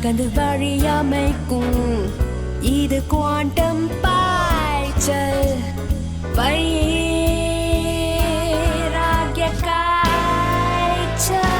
நகர்ந்து வழியமைக்கும் இது குவாண்டம் பாய்ச்சல் வைராகிய காய்ச்சல்.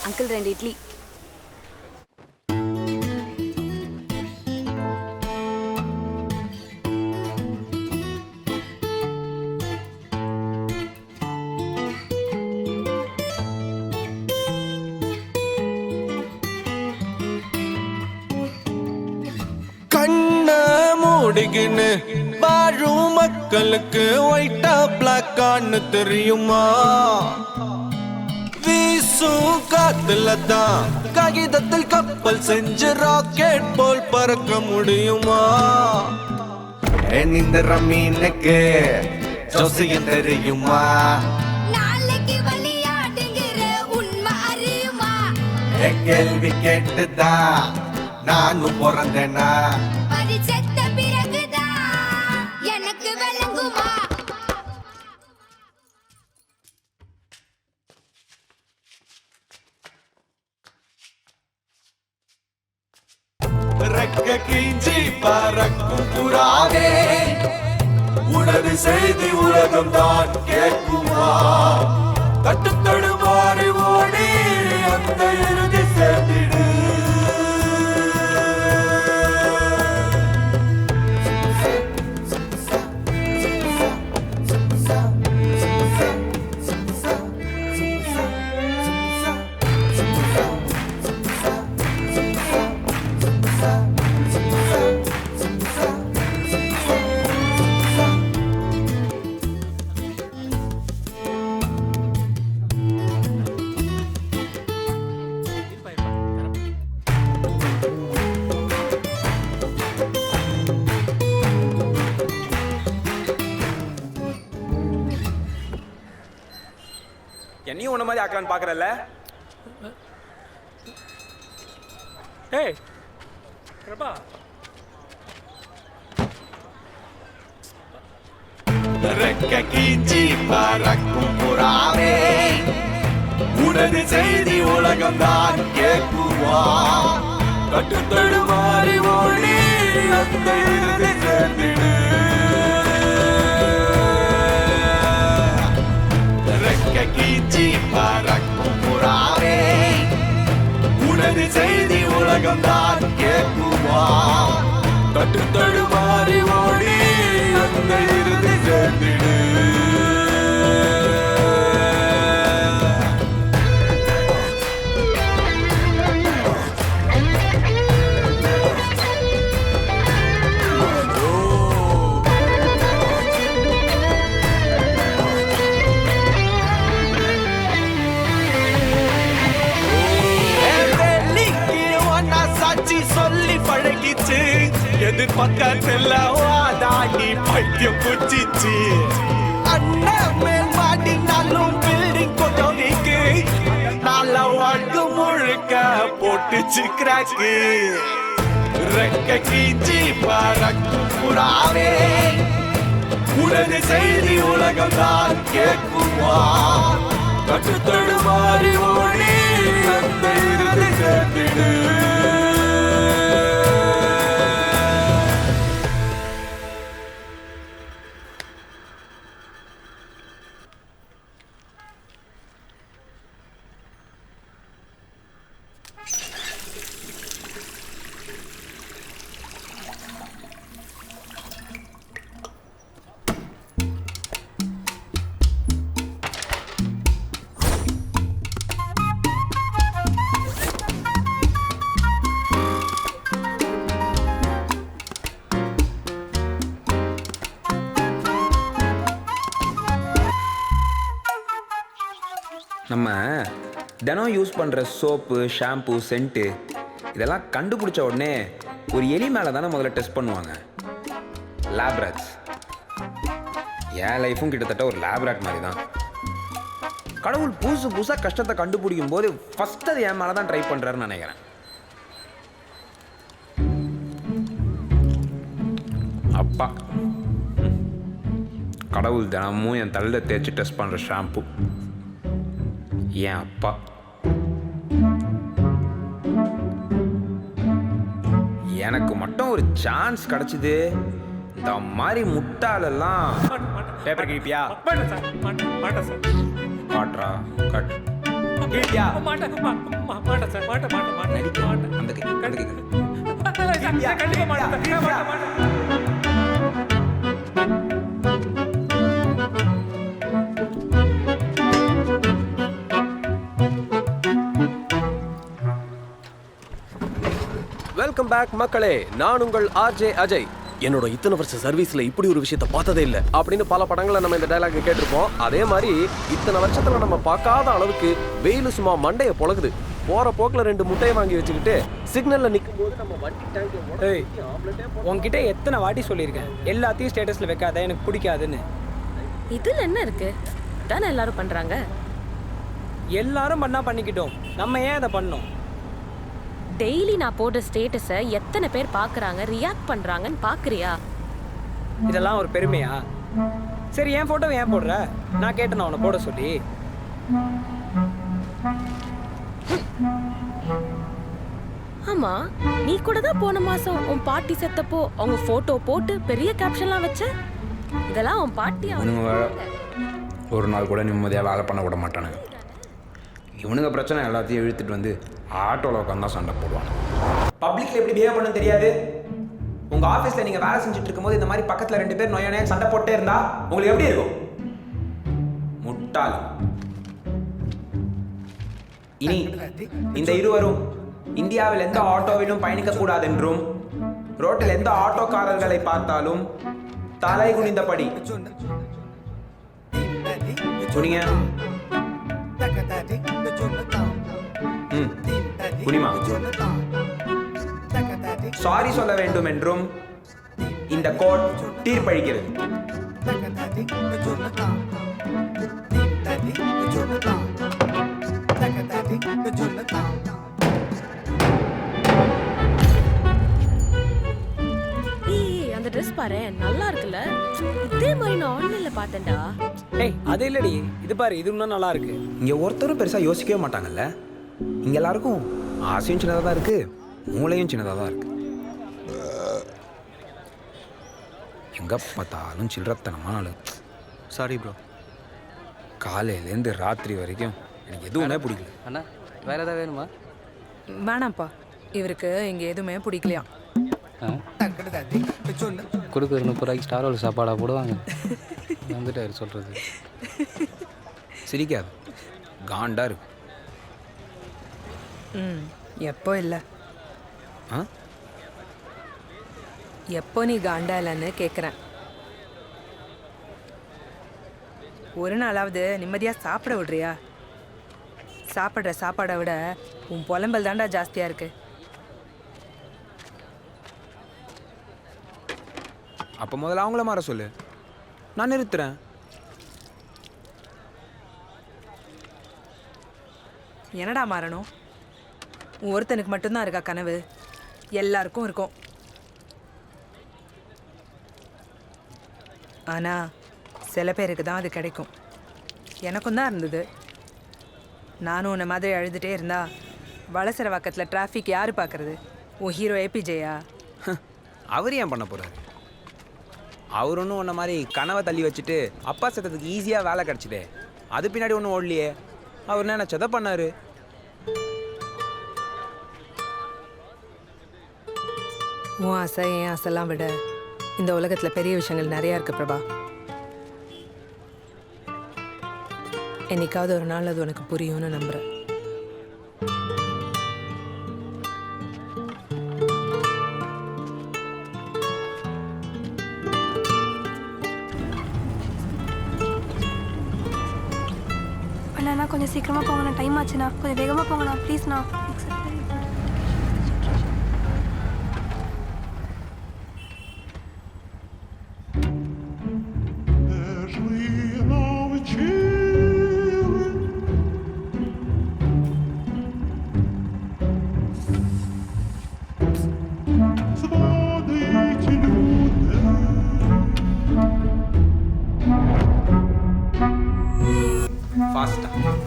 அங்கிள் 2 இட்லி. கண்ண மூடிகின்னு வாழும் மக்களுக்கு ஒயிட்டா பிளாக்கான்னு தெரியுமா? வீசும் காத்துல தான் காகிதத்தில் கப்பல் செஞ்சு ராக்கெட் போல் பறக்க முடியுமா? இந்த ரமீனுக்கு ஜோசியம் தெரியுமா? நாளைக்கு விளையாடுங்கிற உண்மை அறியுமா? கேள்வி கேட்டுதான் நானும் பிறந்தேனா? பரிச்சத்த பிறகுதான் எனக்கு விளங்குமா? ரெக்க கீஞ்சி பறக்கும் புறாவே, உனது செய்தி உலகம் தான் கேட்குமா? தட்டு தடுமாறி ஓடி அந்த இறுதி சேர்ந்திடு. என்னையும் உன்ன மாதிரி ஆக்கலான்னு பாக்குறல்ல? ஏய் பிரபா, ரெக்க கீஞ்சி பறக்கும் புறாவே, உனது செய்தி உலகம் தான் கேட்குமா? தட்டு தடுமாறி ஓடி அந்த இறுதி சேர்ந்திடு. ரெக்க கீஞ்சி பறக்கும் புறாவே, உனது செய்தி உலகம் தான் கேட்குமா? தட்டு தடுமாறி ஓடி அந்த இறுதி சேர்ந்திடு. பக்கத்துல வாதாடி பைத்தியம் புச்சிச்சு அண்ணன் மேல் மாட்டினாலும் பில்டிங் கொஞ்சம் வீக்கு நல்ல வாழ்க்கை முழுக்க போட்டுச்சு கிராக்கு ரெக்க கீச்சி பறக்கும் புறாவே உனது செய்தி உலகம் தான் கேட்குமா கட்டு தடுமாறி ஓடி அந்த இறுதி கேட்டிடு நம்ம தினம் யூஸ் பண்ணுற சோப்பு ஷாம்பு சென்ட்டு இதெல்லாம் கண்டுபிடிச்ச உடனே ஒரு எலி மேலே தானே முதல்ல டெஸ்ட் பண்ணுவாங்க. லேப்ராட்ஸ். என் லைஃப்பும் கிட்டத்தட்ட ஒரு லேப்ராட் மாதிரி தான். கடவுள் புதுசாக கஷ்டத்தை கண்டுபிடிக்கும் போது ஃபஸ்ட் அது என் மேலே தான் ட்ரை பண்ணுறாருன்னு நினைக்கிறேன். அப்பா கடவுள் தினமும் என் தலையில் தேய்ச்சி டெஸ்ட் பண்ணுற ஷாம்பு என் அப்பா. எனக்கு மட்டும் ஒரு சான்ஸ் கிடைச்சிது. இந்த மாதிரி முட்டாளெல்லாம் பேப்பர் கிழிப்பியா? மாட்டேன் சார். காட்டுறா கட் கிழிப்பியா? மாட்டேன் சார். மாட்டேன். அந்த கை கண்டிப்பா மாட்டேன். வெல்கம் பேக் மக்களே, நான் உங்கள் ஆர்ஜே அஜய். என்னோட இத்தனை வருஷ சர்வீஸ்ல இப்படி ஒரு விஷயத்த பார்த்ததே இல்லை அப்படின்னு பல படங்களை நம்ம இந்த டைலாக் கேட்டிருப்போம். அதே மாதிரி இத்தனை வருஷத்துல நம்ம பார்க்காத அளவுக்கு வெயில் சும்மா மண்டைய பொழகுது. போற போக்குல 2 முட்டையை வாங்கி வச்சுக்கிட்டு சிக்னல்ல நிற்கும் போது நம்ம வண்டி டேங்க் உன்கிட்ட எத்தனை வாட்டி சொல்லியிருக்கேன் எல்லாத்தையும் ஸ்டேட்டஸ்ல வைக்காத, எனக்கு பிடிக்காதுன்னு. இதுல என்ன இருக்கு? தானே எல்லாரும் பண்றாங்க. எல்லாரும் பண்ணா பண்ணிக்கிட்டோம், நம்ம ஏன் அதை பண்ணோம்? டெய்லி நான் போடுற ஸ்டேட்டஸை எத்தனை பேர் பார்க்குறாங்க, ரியாக்ட் பண்ணுறாங்கன்னு பார்க்குறியா? இதெல்லாம் ஒரு பெருமையா? சரி, என் ஃபோட்டோ ஏன் போடுற? நான் கேட்டேன் அவனை போட சொல்லி. ஆமா, நீ கூட தான் போன மாசம் உன் பாட்டி செத்தப்போ அவங்க ஃபோட்டோ போட்டு பெரிய கேப்ஷன்லாம் வச்ச. இதெல்லாம் உன் பாட்டி இவனுங்க ஒரு நாள் கூட நிம்மதியாக வேலை பண்ண விட மாட்டானுங்க. இவனுங்க பிரச்சனை எல்லாத்தையும் இழுத்துட்டு வந்து ஆட்டோவில் உட்காந்து தான் சண்டை போடுவாங்க. பப்ளிக்கில் எப்படி பிஹேவ் பண்ண தெரியாது? உங்கள் ஆஃபீஸில் நீங்கள் வேலை செஞ்சுட்டு இருக்கும்போது இந்த மாதிரி பக்கத்தில் 2 பேர் நோயானே சண்டை போட்டே இருந்தா உங்களுக்கு எப்படி இருக்கும்? முட்டாள். இனி இந்த இருவரும் இந்தியாவில் எந்த ஆட்டோவிலும் பயணிக்கக்கூடாது என்றும் ரோட்டில் எந்த ஆட்டோக்காரர்களை பார்த்தாலும் தலை குனிந்தபடி குனிங்க. குனிமா. சாரி சொல்ல வேண்டும் என்றும் இந்த கோர்ட் தீர்ப்பளிக்கிறது. அந்த ட்ரெஸ் பாரு, நல்லா இருக்குல்ல? இதே மாதிரி நான் ஆன்லைன்ல பார்த்தேன்டா. ஏய், அது இல்லடி, இது பாரு, இது இன்னும் நல்லா இருக்கு. இங்கே ஒருத்தரும் பெருசாக யோசிக்கவே மாட்டாங்கல்ல. இங்கே எல்லாருக்கும் ஆசையும் சின்னதாக தான் இருக்குது, மூளையும் சின்னதாக தான் இருக்குது. எங்கே பார்த்தாலும் சில்லறத்தனமான ஆளு. Sorry bro. காலையிலேருந்து ராத்திரி வரைக்கும் எனக்கு எதுவுமே பிடிக்கல. அண்ணா வேற ஏதாவது வேணுமா? வேணாம்ப்பா, இவருக்கு இங்கே எதுவுமே பிடிக்கலையா. கொடுக்குற 30 ரூபாய்க்கு ஸ்டார் ஹோல் சாப்பாடாக போடுவாங்க. வந்துட்டாரு சொல்கிறது. சிரிக்காது, காண்டா இருக்கு. எப்போ இல்லை? ஆ, எப்போ நீ காண்டா இல்லைன்னு கேட்குறேன். ஒரு நாளாவது நிம்மதியாக சாப்பிட விடுறியா? சாப்பிட்ற சாப்பாடை விட உன் புலம்பல் தாண்டா ஜாஸ்தியாக இருக்கு. அப்போ முதல்ல அவங்கள மாற சொல்லு, நான் நிறுத்துறேன். என்னடா மாறணும்? உன் ஒருத்தனுக்கு மட்டும்தான் இருக்கா கனவு? எல்லாருக்கும் இருக்கும். ஆனால் சில பேருக்கு தான் அது கிடைக்கும். எனக்கும் தான் இருந்தது. நானும் உன்னை மாதிரி அழுதுகிட்டே இருந்தா வளசர பக்கத்தில் டிராஃபிக் யார் பார்க்குறது? உன் ஹீரோ ஏபிஜேயா? அவர் ஏன் பண்ண போகிறாரு? அவர் ஒன்றும் உன்ன மாதிரி கனவை தள்ளி வச்சுட்டு அப்பா சத்தத்துக்கு ஈஸியாக வேலை கிடச்சிதே, அது பின்னாடி ஒன்றும் ஓடலையே. அவர் நினச்சதை பண்ணார். உன் ஆசை என் ஆசைலாம் விட இந்த உலகத்தில் பெரிய விஷயங்கள் நிறையா இருக்கு பிரபா. என்னைக்காவது ஒரு நாள் அது உனக்கு புரியும்னு நம்புகிறேன். அண்ணா கொஞ்சம் சீக்கிரமாக போங்கண்ணா, டைம் ஆச்சுண்ணா. கொஞ்சம் வேகமாக போங்கண்ணா ப்ளீஸ்ண்ணா.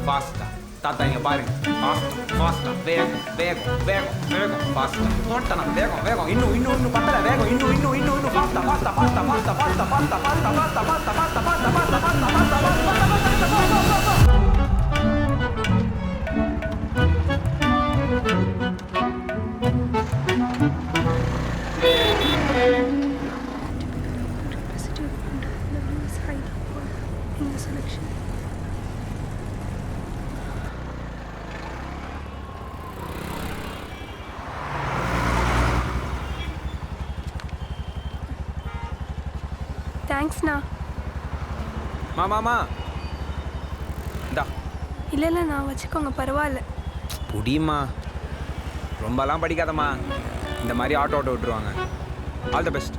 ஃபாஸ்டா தாத்தா இங்க பாருங்க. ஃபாஸ்டா வேகம் வேகம் வேகம் வேகம் ஃபாஸ்டா தோட்டனா வேகம் வேகம் இன்னும் பத்தல வேகம் இன்னும் ஃபாஸ்டா ஃபாஸ்டா ஃபாஸ்டா ஃபாஸ்டா ஃபாஸ்டா ஃபாஸ்டா ஃபாஸ்டா ஃபாஸ்டா ஃபாஸ்டா ஃபாஸ்டா ஃபாஸ்டா தேங்க்ஸ்ண்ணா. மாமா இந்தா. இல்லை நான் வச்சுக்கோங்க, பரவாயில்ல. புடியுமா, ரொம்பலாம் படிக்காதம்மா. இந்த மாதிரி ஆட்டோ விட்டுருவாங்க. All the best.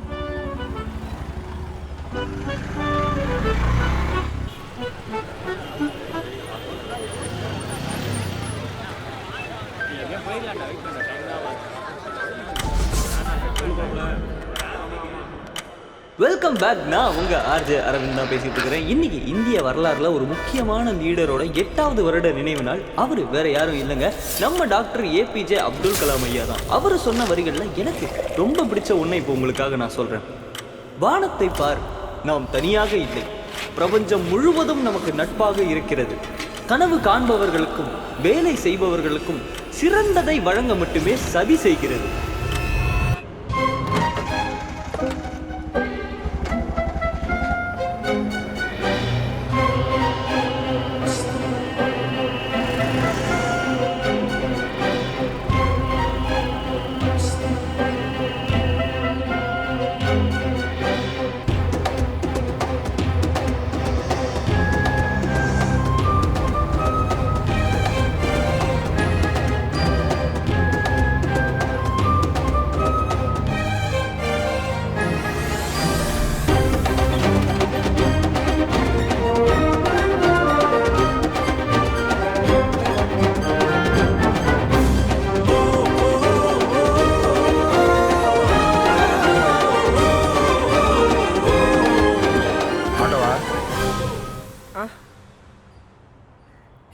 Welcome back. நான் உங்கள் ஆர்ஜே அரவிந்த் தான் பேசிகிட்டு இருக்கிறேன். இன்றைக்கி இந்திய வரலாறுல ஒரு முக்கியமான லீடரோட 8வது வருட நினைவு நாள். அவர் வேறு யாரும் இல்லைங்க, நம்ம டாக்டர் ஏபிஜே அப்துல் கலாம் ஐயா தான். அவர் சொன்ன வரிகளில் எனக்கு ரொம்ப பிடிச்ச ஒன்றை இப்போ உங்களுக்காக நான் சொல்கிறேன். வானத்தை பார், நாம் தனியாக இல்லை, பிரபஞ்சம் முழுவதும் நமக்கு நட்பாக இருக்கிறது. கனவு காண்பவர்களுக்கும் வேலை செய்பவர்களுக்கும் சிறந்ததை வழங்க மட்டுமே சதி செய்கிறது.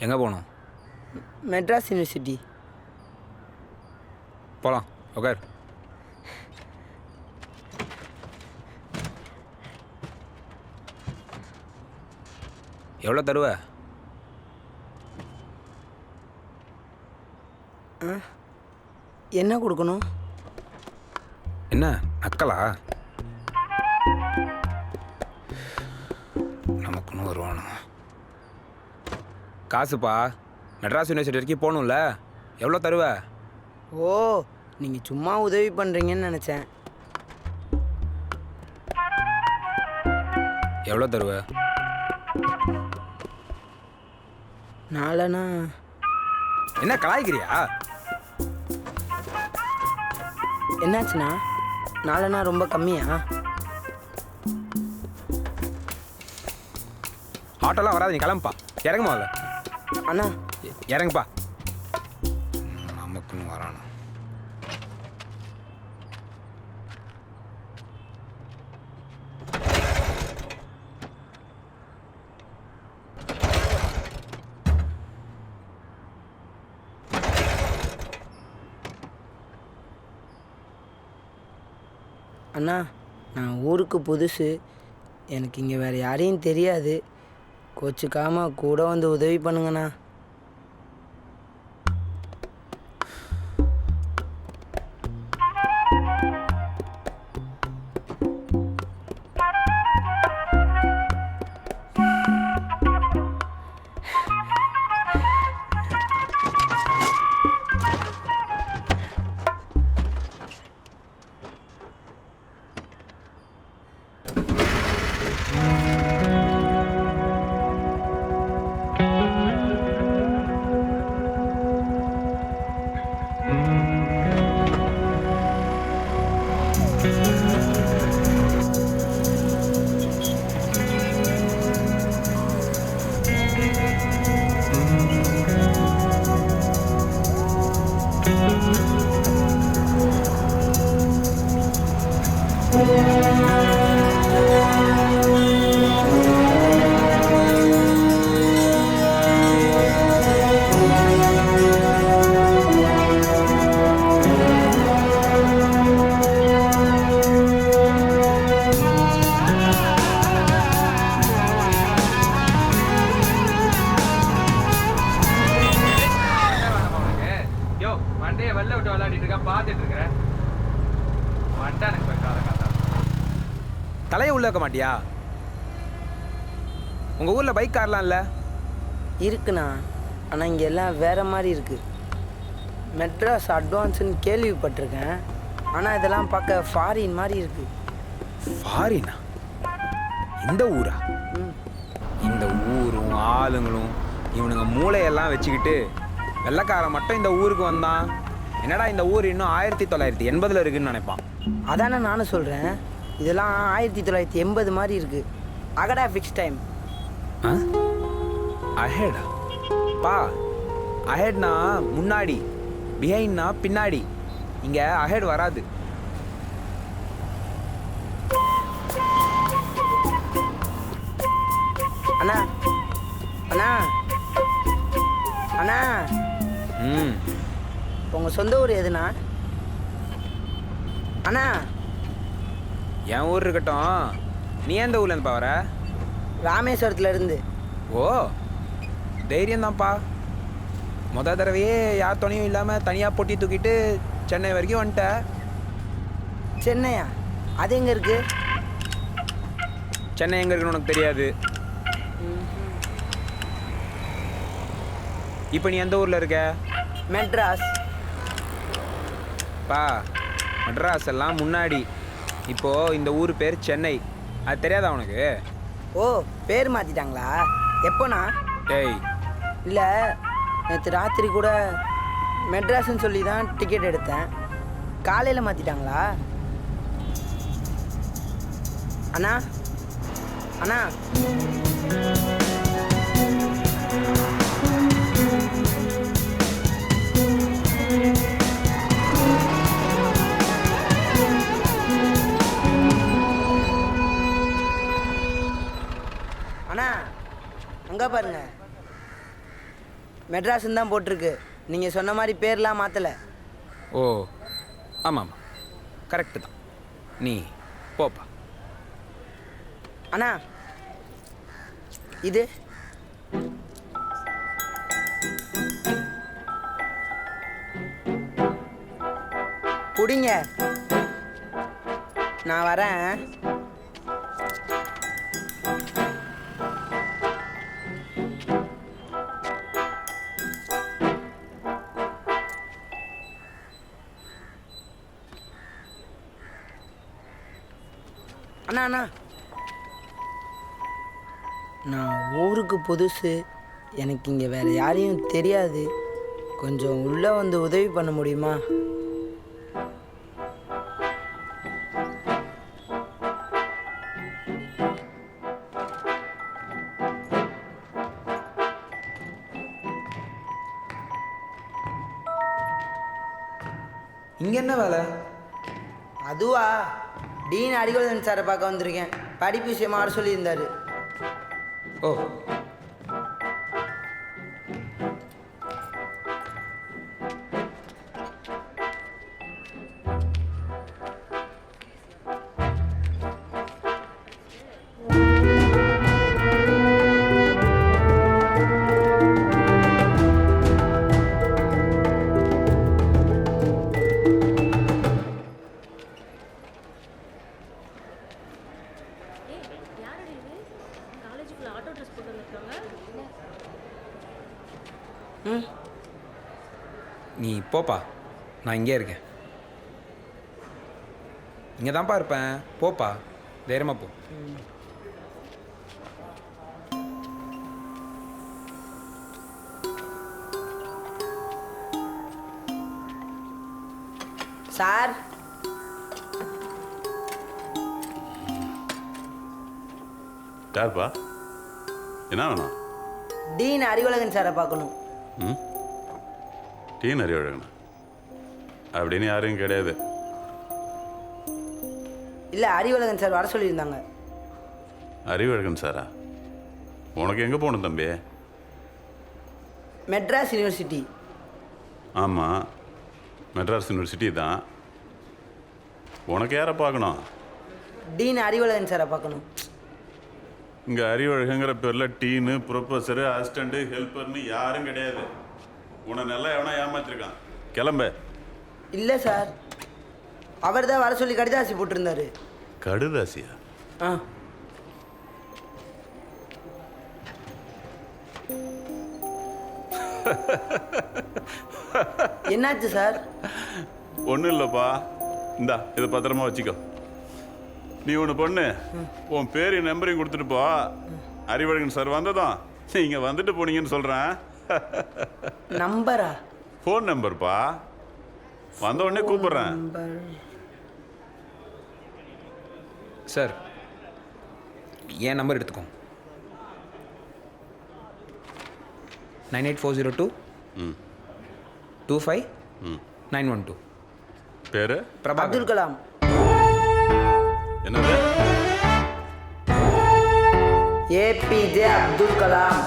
எங்கே போகணும்? மெட்ராஸ் யூனிவர்சிட்டி போகலாம். ஓகே. எவ்வளோ தருவ? என்ன கொடுக்கணும்? என்ன அக்கலா? நமக்குன்னு வருவானு காசுப்பா. மெட்ராஸ் யூனிவர்சிட்டி வரைக்கும் போகணும்ல, எவ்வளோ தருவ? ஓ, நீங்கள் சும்மா உதவி பண்ணுறீங்கன்னு நினச்சேன். எவ்வளோ தருவ? நாளைனா என்ன கலாய்க்கிறியா? என்னாச்சுண்ணா? நாளைனா ரொம்ப கம்மியா? ஆட்டோலாம் வராது, நீ கிளம்புப்பா. இறங்குமா அதில். அண்ணா இறங்குப்பா. நமக்குன்னு வரானா? அண்ணா நான் ஊருக்கு புதுசு, எனக்கு இங்கே வேறு யாரையும் தெரியாது, கோச்சுக்காமல் கூட வந்து உதவி பண்ணுங்கண்ணா. தலையை உள்ள வைக்க மாட்டியா? உங்கள் ஊரில் பைக் கார்லாம் இல்லை? இருக்குண்ணா, ஆனால் இங்கே எல்லாம் வேறு மாதிரி இருக்குது. மெட்ராஸ் அட்வான்ஸுன்னு கேள்விப்பட்டிருக்கேன், ஆனால் இதெல்லாம் பார்க்க ஃபாரின் மாதிரி இருக்குது. ஃபாரினா? இந்த ஊரா? இந்த ஊரும் ஆளுங்களும் இவனுங்க மூளையெல்லாம் வச்சுக்கிட்டு வெள்ளைக்காரன் மட்டும் இந்த ஊருக்கு வந்தான். என்னடா இந்த ஊர் இன்னும் 1980 இருக்குன்னு நினைப்பான். அதானே நானும் சொல்கிறேன், இதெல்லாம் 1980 மாதிரி இருக்குது. அகடா ஃபிக்ஸ் டைம். அஹெடா? பா, அஹெட்னா முன்னாடி, பிஹைண்ட்னா பின்னாடி. இங்கே அஹெட் வராது. அண்ணா அண்ணா அண்ணா, உங்கள் சொந்த ஊர் எதுண்ணா? அண்ணா என் ஊர் இருக்கட்டும், நீ எந்த ஊர்லேருந்துப்பா வர? ராமேஸ்வரத்துலேருந்து. ஓ, தைரியம்தான்ப்பா. தடவையே யார் துணையும் இல்லாமல் தனியாக பொட்டி தூக்கிட்டு சென்னை வரைக்கும் வந்துட்ட. சென்னையா? அது எங்கே இருக்குது? சென்னை எங்கே இருக்குன்னு உனக்கு தெரியாது. இப்போ நீ எந்த ஊரில் இருக்க? மெட்ராஸ். பா, மெட்ராஸ் எல்லாம் முன்னாடி. இப்போது இந்த ஊர் பேர் சென்னை. அது தெரியாதா உனக்கு? ஓ, பேர் மாற்றிட்டாங்களா? எப்போண்ணா? டேய், இல்லை, நேற்று ராத்திரி கூட மெட்ராஸ்ன்னு சொல்லி தான் டிக்கெட் எடுத்தேன். காலையில் மாற்றிட்டாங்களா? அண்ணா அண்ணா, அண்ணா அங்கே பாருங்க, மெட்ராஸ்ன்னு தான் போட்டிருக்கு. நீங்கள் சொன்ன மாதிரி பேர்லாம் மாற்றலை. ஓ ஆமாம், கரெக்டு தான். நீ போப்பா. அண்ணா இது குடிங்க, நான் வரேன். அண்ணா அண்ணா, நான் ஊருக்கு புதுசு, எனக்கு இங்கே வேறு யாரையும் தெரியாது, கொஞ்சம் உள்ளே வந்து உதவி பண்ண முடியுமா? இங்கே என்ன வேலை? அதுவா, டீன் அடிகோதன் சாரை பார்க்க வந்திருக்கேன். படிப்பு விஷயமா வர சொல்லியிருந்தாரு. ஓ, நீ போப்பா, நான் இங்கே இருக்கேன். இங்கே தான்ப்பா இருப்பேன். போப்பா, தைரியமாக போ. சார், யாருப்பா? என்ன வேணும்? டீன் அறிவழகன் சாரை பார்க்கணும். ம், டீன் அறிவழகனா அப்படின்னு யாரும் கிடையாது. இல்லை, அறிவழகன் சார் வர சொல்லியிருந்தாங்க. அறிவழகன் சாரா? உனக்கு எங்கே போகணும் தம்பி? மெட்ராஸ் யூனிவர்சிட்டி. ஆமாம், மெட்ராஸ் யூனிவர்சிட்டி தான். உனக்கு யாரை பார்க்கணும்? டீன் அறிவழகன் சாரை பார்க்கணும். இங்கே அறிவழகங்கிற பேரில் டீனு, ப்ரொஃபஸரு, அசிஸ்டண்ட்டு, ஹெல்ப்பர்னு யாரும் கிடையாது. உன்னை நல்லா எவனா ஏமாத்திருக்கான். கிளம்ப. இல்லை சார், அவர் தான் வர சொல்லி கடிதாசி போட்டிருந்தாரு. கடுதாசியா? ஆ, என்னாச்சு சார்? ஒன்றும் இல்லைப்பா, இந்தா இதை பத்திரமா வச்சுக்கோ. நீ ஒன்று பொண்ணு, உன் பேரையும் நம்பரையும் கொடுத்துட்டு போ. அறிவழகன் சார் வந்ததும் நீங்கள் வந்துட்டு போனீங்கன்னு சொல்கிறேன். நம்பரா? ஃபோன் நம்பர்ப்பா. வந்த உடனே கூப்பிட்றேன். சார், என் நம்பர் எடுத்துக்கோ. 98402 25 912. பேரு? பிரபா. அப்துல் கலாம். என்னது? ஏபிஜே அப்துல் கலாம்.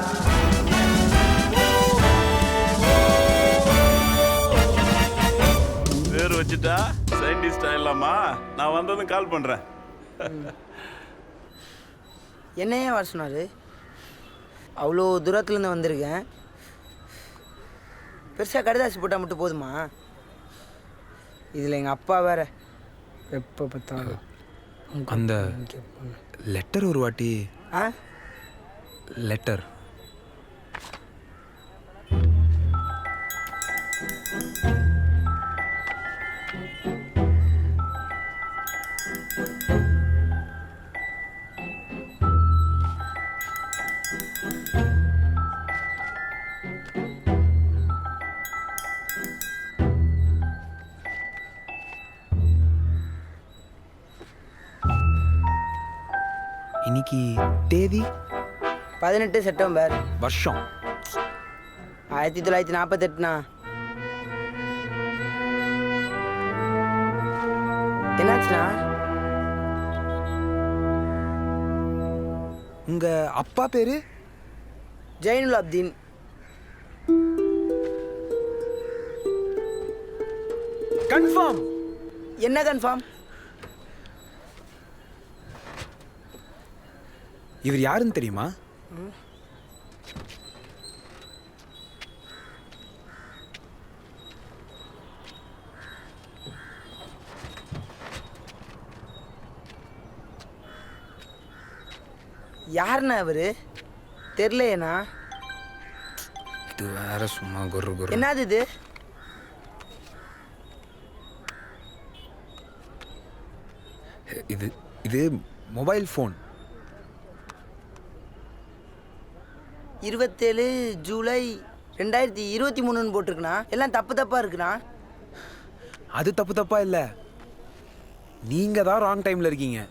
பேர் வச்சுட்டா சயின்டிஸ்ட் ஆயிடலாமா? நான் வந்ததும் கால் பண்ணுறேன். என்னையே வர சொன்னார்? அவ்வளோ தூரத்துலேருந்து வந்திருக்கேன். பெருசாக கடிதாசி போட்டால் மட்டும் போதுமா? இதில் எங்கள் அப்பா வேற எப்போ பார்த்தாலும் அந்த லெட்டர் ஒரு வாட்டி. ஆ, லெட்டர் இன்னைக்கு தேதி 18 செப்டம்பர் வருஷம் 1948ண்ணா. என்னாச்சுண்ணா? உங்க அப்பா பேரு? ஜெயினுல் அப்தீன். கன்ஃபார்ம்? என்ன கன்ஃபார்ம்? இவர் யாருன்னு தெரியுமா? யாருண்ணா அவரு? தெரியலையேண்ணா. இது வேற சும்மா குரு குரு. என்னது இது? இது இது மொபைல் ஃபோன். 27 ஜூலை 2023ன்னு போட்டிருக்குண்ணா. எல்லாம் தப்பு தப்பாக இருக்குண்ணா. அது தப்பு தப்பா இல்ல, நீங்க தான் ராங் டைம்ல இருக்கீங்க.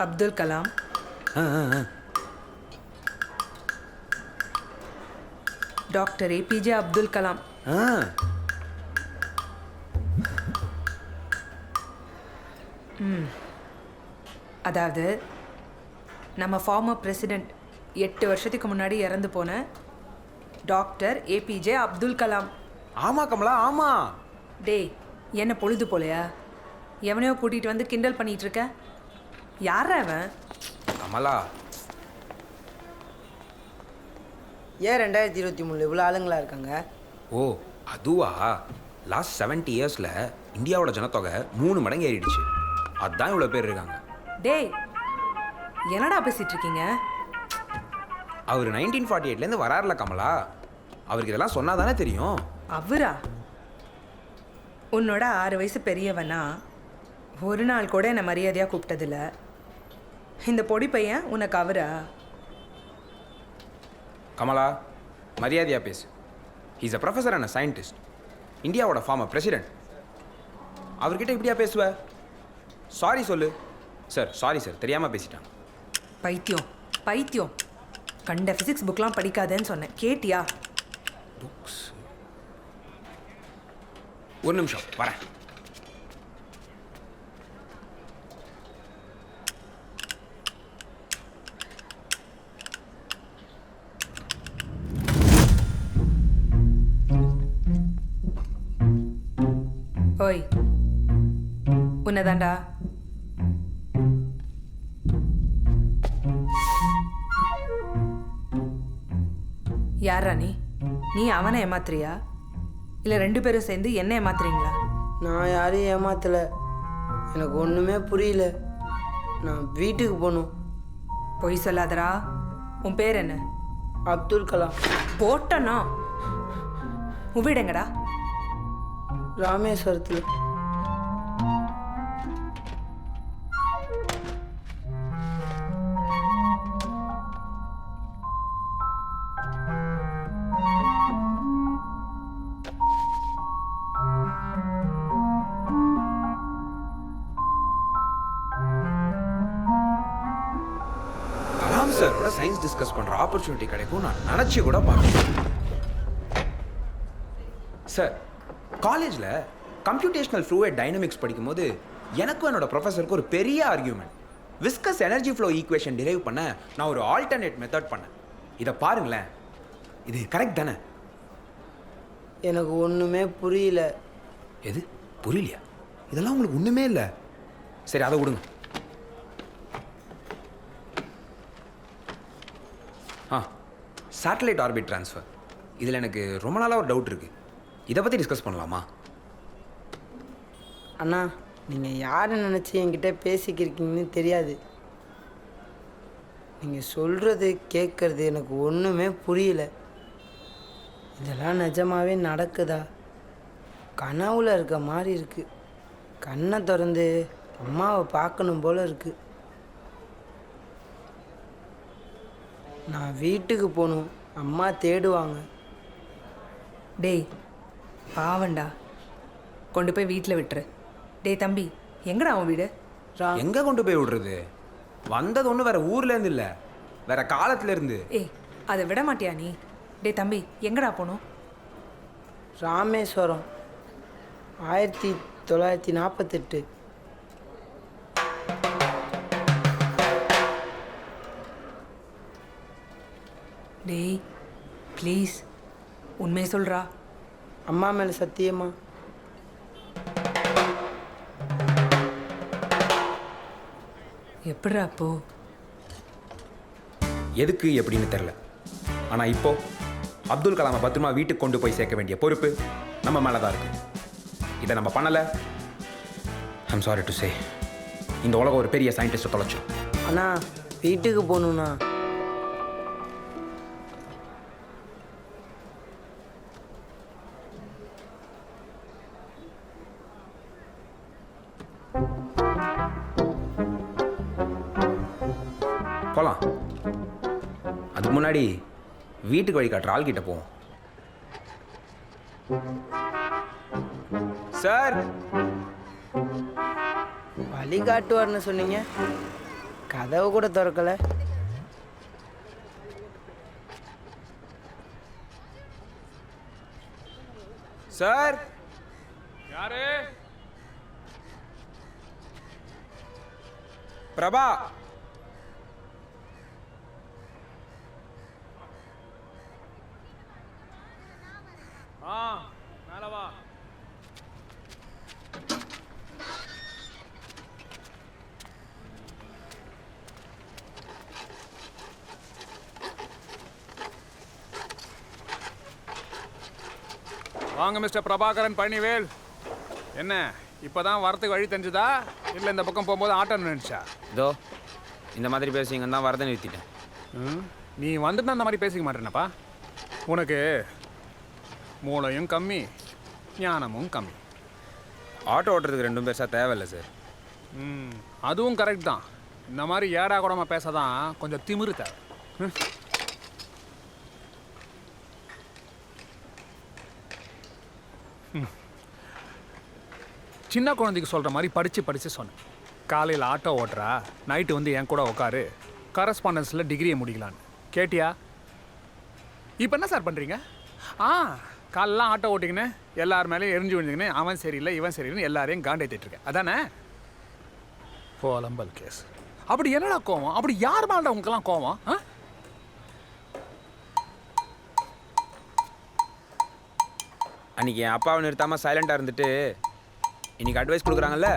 Abdul Kalam, doctor APJ Abdul Kalam. அதாவது நம்ம ஃபார்மர் பிரசிடெண்ட் 8 வருஷத்துக்கு முன்னாடி இறந்து போன டாக்டர் ஏபிஜே அப்துல் கலாம். ஆமா கமலா, ஆமா. டேய், என்ன பொழுது போலையா? எவனையோ கூட்டிகிட்டு வந்து கிண்டல் பண்ணிட்டு இருக்க. யாரா அவன்? கமலா, ஏன் 2023 இவ்வளோ ஆளுங்களா இருக்காங்க? ஓ அதுவா? லாஸ்ட் 70 இயர்ஸில் இந்தியாவோட ஜனத்தொகை 3 மடங்கு ஏறிடுச்சு. அதுதான் இவ்வளோ பேர் இருக்காங்க. டேய், என்னடா பேசிட்டு இருக்கீங்க? அவர் 1948லேருந்து வராருல கமலா, அவருக்கு இதெல்லாம் சொன்னால் தானே தெரியும். அவரா? உன்னோட 6 வயசு பெரியவனா ஒரு நாள் கூட என்னை மரியாதையாக கூப்பிட்டதில்ல. இந்த பொடி பையன் உனக்கு அவரா? கமலா, மரியாதையாக பேசு. He's a professor and a scientist, இந்தியாவோட ஃபார்மர் பிரசிடென்ட். அவர்கிட்ட இப்படியா பேசுவ? சாரி சொல்லு. சார் சாரி சார், தெரியாமல் பேசிட்டான். பைத்தியம் பைத்தியம். கண்ட ஃபிசிக்ஸ் புக்லாம் படிக்காதேன்னு சொன்னேன், கேட்டியா? புக்ஸ். ஒரு நிமிஷம் வரேன். ஓய், உன்னதாண்டா. யாரா நீ? நீ அவனை ஏமாத்துறியா இல்லை 2 பேரும் சேர்ந்து என்ன ஏமாத்துறீங்களா? நான் யாரையும் ஏமாத்தலை. எனக்கு ஒன்றுமே புரியல. நான் வீட்டுக்கு போகணும். பொய் சொல்லாதடா. உன் பேர் என்ன? அப்துல் கலாம். போட்டனா? உன் வீடு எங்கடா? ராமேஸ்வரத்தில். கலாம் சாரோட சயின்ஸ் டிஸ்கஸ் பண்ற ஆப்பர்ச்சுனிட்டி கிடைக்கும் நான் நினைச்சு கூட பார்க்கல. சார், காலேஜில் கம்ப்யூட்டேஷனல் ஃப்ளூயிட் டைனமிக்ஸ் படிக்கும்போது எனக்கும் என்னோட ப்ரொஃபஸருக்கு ஒரு பெரிய argument. Viscous energy flow equation drive பண்ண நான் ஒரு ஆல்டர்னேட் மெத்தட் பண்ணேன். இதை பாருங்களேன், இது கரெக்ட் தானே? எனக்கு ஒன்றுமே புரியல. எது புரியலையா? இதெல்லாம் உங்களுக்கு ஒன்றுமே இல்லை. சரி, அதை விடுங்க. சேட்டலைட் ஆர்பிட் ட்ரான்ஸ்ஃபர், இதில் எனக்கு ரொம்ப நாளாக ஒரு டவுட் இருக்குது. இதை பற்றி டிஸ்கஸ் பண்ணலாமா? அண்ணா, நீங்கள் யாரை நினச்சி என்கிட்ட பேசிக்கிருக்கீங்கன்னு தெரியாது. நீங்கள் சொல்கிறது கேட்குறது எனக்கு ஒன்றுமே புரியல. இதெல்லாம் நிஜமாகவே நடக்குதா? கனவுல இருக்க மாதிரி இருக்குது. கண்ணை திறந்து அம்மாவை பார்க்கணும் போல் இருக்குது. நான் வீட்டுக்கு போகணும். அம்மா தேடுவாங்க. டேய் பாவண்டா, கொண்டு போய் வீட்டில் விட்டுரு. டேய் தம்பி, எங்கடா அவன் வீடு? எங்கே கொண்டு போய் விடுறது? வந்தது ஒன்றும் வேற ஊர்லேருந்து இல்லை, வேற காலத்துலேருந்து. ஏய், அதை விட மாட்டியா நீ? டேய் தம்பி, எங்கடா போகணும்? ராமேஸ்வரம் 1948. டேய் ப்ளீஸ் உண்மையை சொல்கிறா. அம்மா மேலே சத்தியமா? எப்படிடா அப்போ? எதுக்கு எப்படின்னு தெரில. ஆனால் இப்போ அப்துல் கலாமை பத்திரமா வீட்டுக்கு கொண்டு போய் சேர்க்க வேண்டிய பொறுப்பு நம்ம மேலே தான் இருக்கு. இதை நம்ம பண்ணலை, ஐம் சாரி டு சே, இந்த உலகம் ஒரு பெரிய சயின்டிஸ்ட்டை தொலைச்சோம். அண்ணா, வீட்டுக்கு போகணுண்ணா. போகலாம். அதுக்கு முன்னாடி வீட்டுக்கு வழி காட்டுற ஆள்கிட்ட போவோம். சார், வழிகாட்டுவார்னு சொன்னீங்க. கதவு கூட திறக்கல. சார் யாரு? பிரபா. மேல வா. வாங்க மிஸ்டர் பிரபாகரன் பழனிவேல். என்ன இப்போதான் வரத்துக்கு வழி தெரிஞ்சுதா இல்லை இந்த பக்கம் போகும்போது ஆட்டோ நினைச்சா? இதோ இந்த மாதிரி பேசுவீங்கன்னு தான் வரதை நிறுத்திட்டேன். நீ வந்துட்டு அந்த மாதிரி பேசிக்க மாட்டேனப்பா. உனக்கு மூளையும் கம்மி ஞானமும் கம்மி. ஆட்டோ ஓட்டுறதுக்கு ரெண்டும் பெருசாக தேவையில்லை சார். அதுவும் கரெக்ட் தான். இந்த மாதிரி ஏடா கூடமா பேசதான் கொஞ்சம் திமிரு தேவை. சின்ன குழந்தைக்கு சொல்கிற மாதிரி படித்து சொன்னேன். காலையில் ஆட்டோ ஓட்டுறா, நைட்டு வந்து என் கூட உட்காரு, கரஸ்பாண்டன்ஸில் டிகிரியை முடிக்கலான்னு. கேட்டியா? இப்போ என்ன சார் பண்ணுறீங்க? காலெலாம் ஆட்டோ ஓட்டிக்கின்னு எல்லார் மேலேயும் எரிஞ்சு விழுந்துக்கின்னு அவன் சரியில்லை இவன் சரியில்லைன்னு எல்லாரையும் காண்டேற்றிட்டுருக்கேன். அதானே போலம்பல் கேஸ். அப்படி என்னடா கோவம்? அப்படி யார் மேலே உங்களுக்கெல்லாம் கோவம்? அன்றைக்கி என் அப்பாவை நிறுத்தாமல் சைலண்ட்டாக இருந்துட்டு இன்னைக்கு அட்வைஸ் கொடுக்குறாங்கல்ல,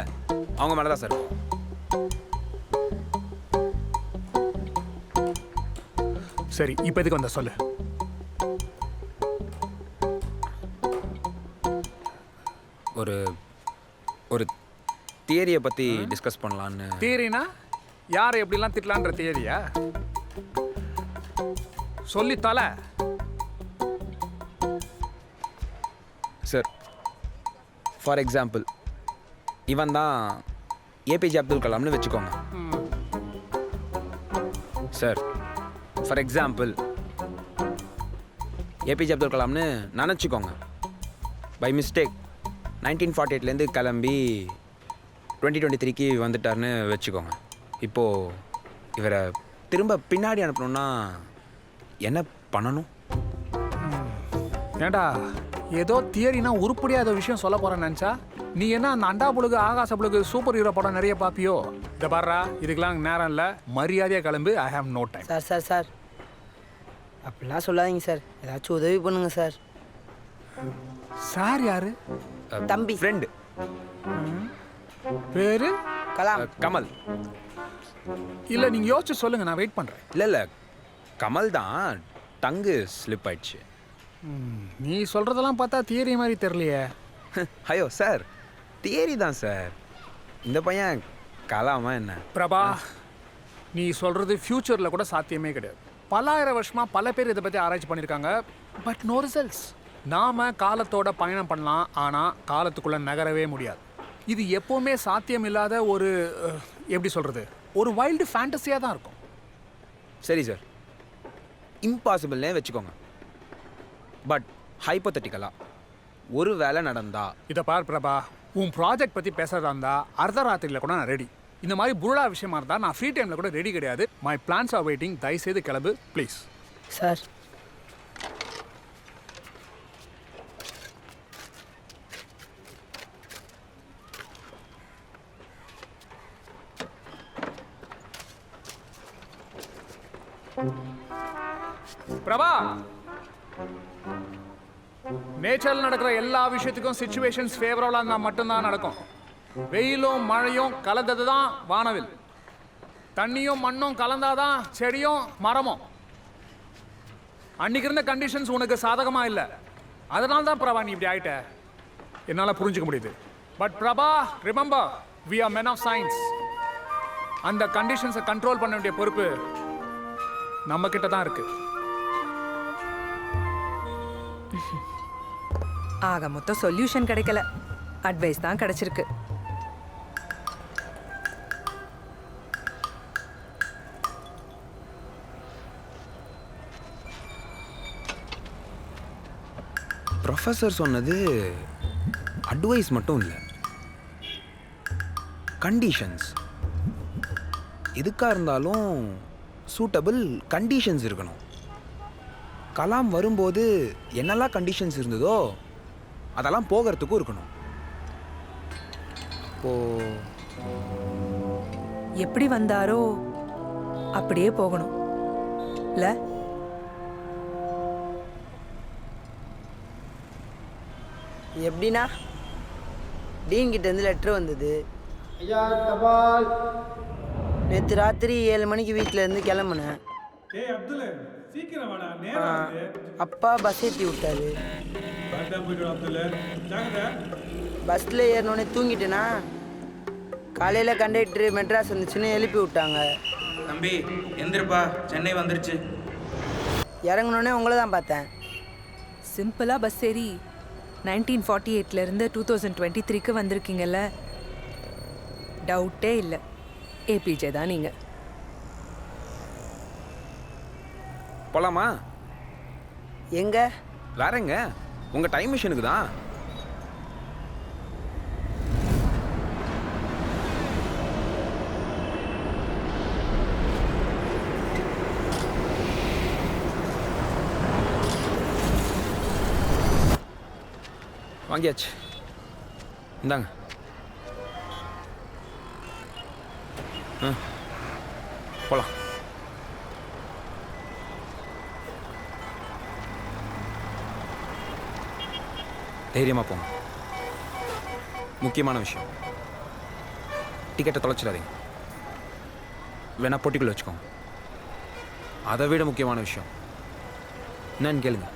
அவங்க மேலே தான் சார். சரி, இப்போ எதுக்கு வந்த சொல்லு. ஒரு ஒரு தியரியை பற்றி டிஸ்கஸ் பண்ணலான்னு. தியரினா யாரை எப்படிலாம் திட்டலான்ற தியரியா? சொல்லி தலை. சார், ஃபார் எக்ஸாம்பிள் இவன் தான் ஏபிஜே அப்துல் கலாம்னு வச்சுக்கோங்க சார். ஃபார் எக்ஸாம்பிள் ஏபிஜே அப்துல் கலாம்னு நினச்சிக்கோங்க. பை மிஸ்டேக் 1948லேருந்து கிளம்பி 2023க்கு வந்துட்டார்னு வச்சுக்கோங்க. இப்போது இவரை திரும்ப பின்னாடி அனுப்பணுன்னா என்ன பண்ணணும்? ஏண்டா ஏதோ தியரினா உருப்படியாத விஷயம் சொல்ல போகிறேன்னு நினச்சா நீ என்ன அந்த அண்டா புழுகு ஆகாச புழுகு சூப்பர் ஹீரோ படம் நிறைய பார்ப்பியோ? இதை பாடுறா, இதுக்கெல்லாம் நேரம் இல்லை, மரியாதையாக கிளம்பு. I have no time. Sir அப்படிலாம் சொல்லாதீங்க சார். ஏதாச்சும் உதவி பண்ணுங்க சார். சார் யாரு? தம்பி ஃப்ரெண்டு. பேரு கமல். இல்லை நீங்கள் யோசிச்சு சொல்லுங்கள், நான் வெயிட் பண்ணுறேன். இல்லை கமல் தான், டங்கு ஸ்லிப் ஆயிடுச்சு. நீ சொல்கிறதெல்லாம் பார்த்தா தியரி மாதிரி தெரியலையே. ஐயோ சார், தியரி தான் சார். இந்த பையன் கலாமா என்ன? பிரபா, நீ சொல்கிறது ஃப்யூச்சரில் கூட சாத்தியமே கிடையாது. பல ஆயிரம் வருஷமாக பல பேர் இதை பற்றி ஆராய்ச்சி பண்ணியிருக்காங்க, பட் நோ ரிசல்ட்ஸ். நாம் காலத்தோட பயணம் பண்ணலாம், ஆனால் காலத்துக்குள்ளே நகரவே முடியாது. இது எப்போவுமே சாத்தியம் இல்லாத ஒரு எப்படி சொல்கிறது, ஒரு வைல்டு ஃபேண்டஸியாக தான் இருக்கும். சரி சார், இம்பாசிபிள்னே வச்சுக்கோங்க. பட் ஹைப்போதட்டிக்கலாக ஒரு வேலை நடந்தா. இதை பார் பிரபா, உன் ப்ராஜெக்ட் பற்றி பேசுகிறதா இருந்தால் அர்த்தராத்திரியில் கூட நான் ரெடி. இந்த மாதிரி புருடா விஷயமா இருந்தால் நான் ஃப்ரீ டைமில் கூட ரெடி கிடையாது. My plans are waiting. தயவுசெய்து கிளம்பு ப்ளீஸ். சார் பிரபா, நேச்சரில் நடக்கிற எல்லா விஷயத்துக்கும் சிச்சுவேஷன்ஸ் ஃபேவரபுளாக இருந்தால் மட்டும்தான் நடக்கும். வெயிலும் மழையும் கலந்தது தான் வானவில். தண்ணியும் மண்ணும் கலந்தாதான் செடியும் மரமும். அன்னைக்கு இருந்த கண்டிஷன்ஸ் உனக்கு சாதகமாக இல்லை, அதனால தான் பிரபா நீ இப்படி ஆயிட்ட. என்னால் புரிஞ்சுக்க முடியுது. But Prabha, remember, we are men of science. அந்த கண்டிஷன்ஸை கண்ட்ரோல் பண்ண வேண்டிய பொறுப்பு நம்ம கிட்ட தான் இருக்கு. ஆக மொத்தம் சொல்யூஷன் கிடைக்கல, அட்வைஸ் தான் கிடைச்சிருக்கு. ப்ரொஃபஸர் சொன்னது அட்வைஸ் மட்டும் இல்லை, கண்டிஷன்ஸ். எதுக்காக இருந்தாலும் சூட்டபிள் கண்டிஷன்ஸ் இருக்கணும். கலாம் வரும்போது என்னெல்லாம் கண்டிஷன்ஸ் இருந்ததோ அதெல்லாம் போகிறதுக்கும் இருக்கணும். எப்படி வந்தாரோ அப்படியே போகணும் இல்ல? எப்படின்னா டீன் கிட்ட இருந்து லெட்டர் வந்தது. ஐயா தபால். நேற்று ராத்திரி 7 மணிக்கு வீட்டில் இருந்து கிளம்புனேன். அப்பா பஸ் ஏற்றி விட்டாரு. பஸ்ஸில் ஏறினோடனே தூங்கிட்டேனா, காலையில் கண்டக்டர் மெட்ராஸ் வந்துச்சுன்னு எழுப்பி விட்டாங்க. தம்பி எந்திருப்பா, சென்னை வந்துருச்சு. இறங்கினோடனே உங்களை தான் பார்த்தேன். சிம்பிளாக பஸ் ஏறி 1948லேருந்து 2023க்கு வந்திருக்கீங்கல்ல, டவுட்டே இல்லை, ஏபிஜே தான் நீங்கள். போலாமா? எங்க? வேறங்க, உங்கள் டைம் மிஷினுக்கு தான். வாங்கியாச்சு, இந்தாங்க. போலாம். தைரியமாக போங்க. முக்கியமான விஷயம், டிக்கெட்டை தொலைச்சிடாதீங்க. வேணா பொட்டிக்குள்ள வச்சுக்கோங்க. அதை விட முக்கியமான விஷயம் என்னன்னு கேளுங்க.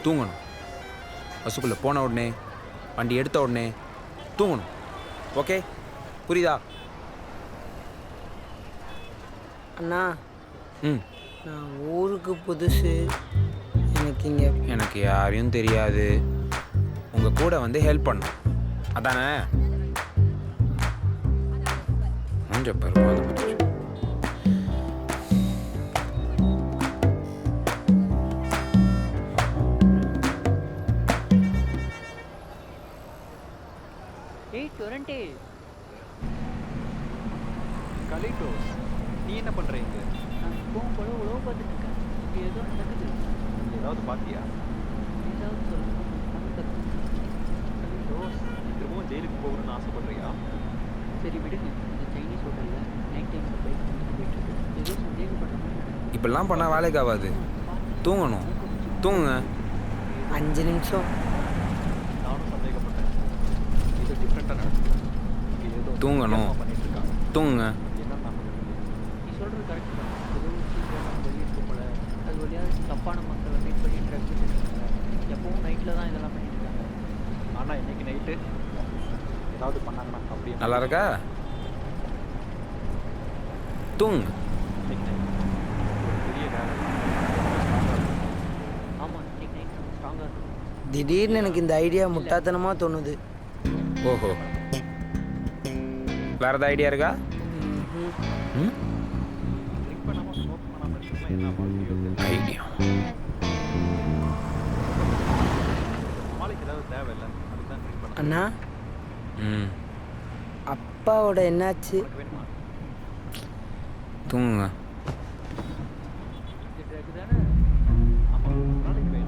தூங்கணும். பஸ்ஸுக்குள்ளே போன உடனே, வண்டி எடுத்த உடனே தூங்கணும். ஓகே, புரியுதா? அண்ணா, ம், நான் ஊருக்கு புதுசு. எனக்கு யாரையும் தெரியாது. உங்கள் கூட வந்து ஹெல்ப் பண்ணும், அதானே? மூஞ்ச பாரு. கலிட்டோஸ், நீ என்ன பண்ற இங்க? நான் இப்போவும் போல உழவு பார்த்துட்டு இருக்கேன். இங்கே ஏதோ நடக்குது. ஏதாவது பாத்தியா? ஏதாவது சொல்லணும். கலிட்டோஸ், நீ திரும்பவும் ஜெயிலுக்கு போகணும்னு ஆசைப்படுறியா? சரி விடுங்க. இந்த சைனீஸ் ஹோட்டலில் நைட் டைமில் பைக் போயிட்டு இருக்கு. ஏதோ சந்தேகப்பட்ட மாதிரி நடக்குது. இப்படிலாம் பண்ணால் வேலைக்கு ஆகாது. தூங்கணும். தூங்குங்க. 5 நிமிஷம். நானும் சந்தேகப்பட்டேன். இது டிஃப்ரெண்டாக நடக்குது. ஏதோ தூங்கணும். பண்ணிட்டு இருக்காங்க. தூங்குங்க. என்னன்னா நீ சொல்கிறது கரெக்ட் தான். ஏதோ சீக்கிரமாக வெளியிட்டு போல. அது வழியாக தப்பான மக்களை மீட் பண்ணி ட்ரக்ஸ் வச்சுருக்காங்க. எப்பவும் நைட்டில் தான் இதெல்லாம் பண்ணிட்டு இருக்காங்க. ஆனால் இன்னைக்கு நைட்டு ஏதாவது பண்ணாங்கன்னா அப்படியே நல்லா இருக்கா? தூங்கு. இன்னைக்கு நைட் ஒரு பெரிய வேலை. ஆமாம், இன்னைக்கு நைட் நம்ம ஸ்ட்ராங்காக இருக்கணும். திடீர்னு எனக்கு இந்த ஐடியா முட்டாத்தனமாக தோணுது. ஓஹோ, வேற ஏதாவது ஐடியா இருக்கா? ம், ட்ரிங்க் பண்ணாமல் ஸ்மோக் பண்ணாமல் இருக்குன்னா என்ன வாழ்க்கையோ ஐடியா. நாளைக்கு ஏதாவது தேவையில்லை, அதுக்கு தான் ட்ரிங்க் பண்ண. அண்ணா, ம், அப்பாவோட என்னாச்சு? வேணுமா? தூங்குங்க. இது ட்ரக் தானே? ஆமாம், நாளைக்கு வேணும்.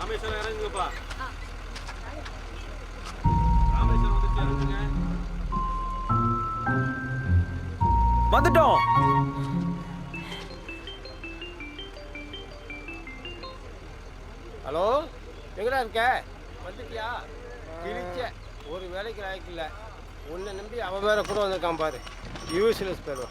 ராமேஸ்வரம் இறங்குங்கப்பா. ராமேஸ்வரம் வந்துச்சு, இறங்குங்க. வந்துட்டோம். ஹலோ, எங்கடா இருக்க? வந்துட்டியா? கிழிச்ச ஒரு வேலைக்கு லாய்க்கு இல்லை. உன்னை நம்பி அவன் வேற கூட வந்திருக்கான் பாரு. யூஸ்லெஸ் பேருவா.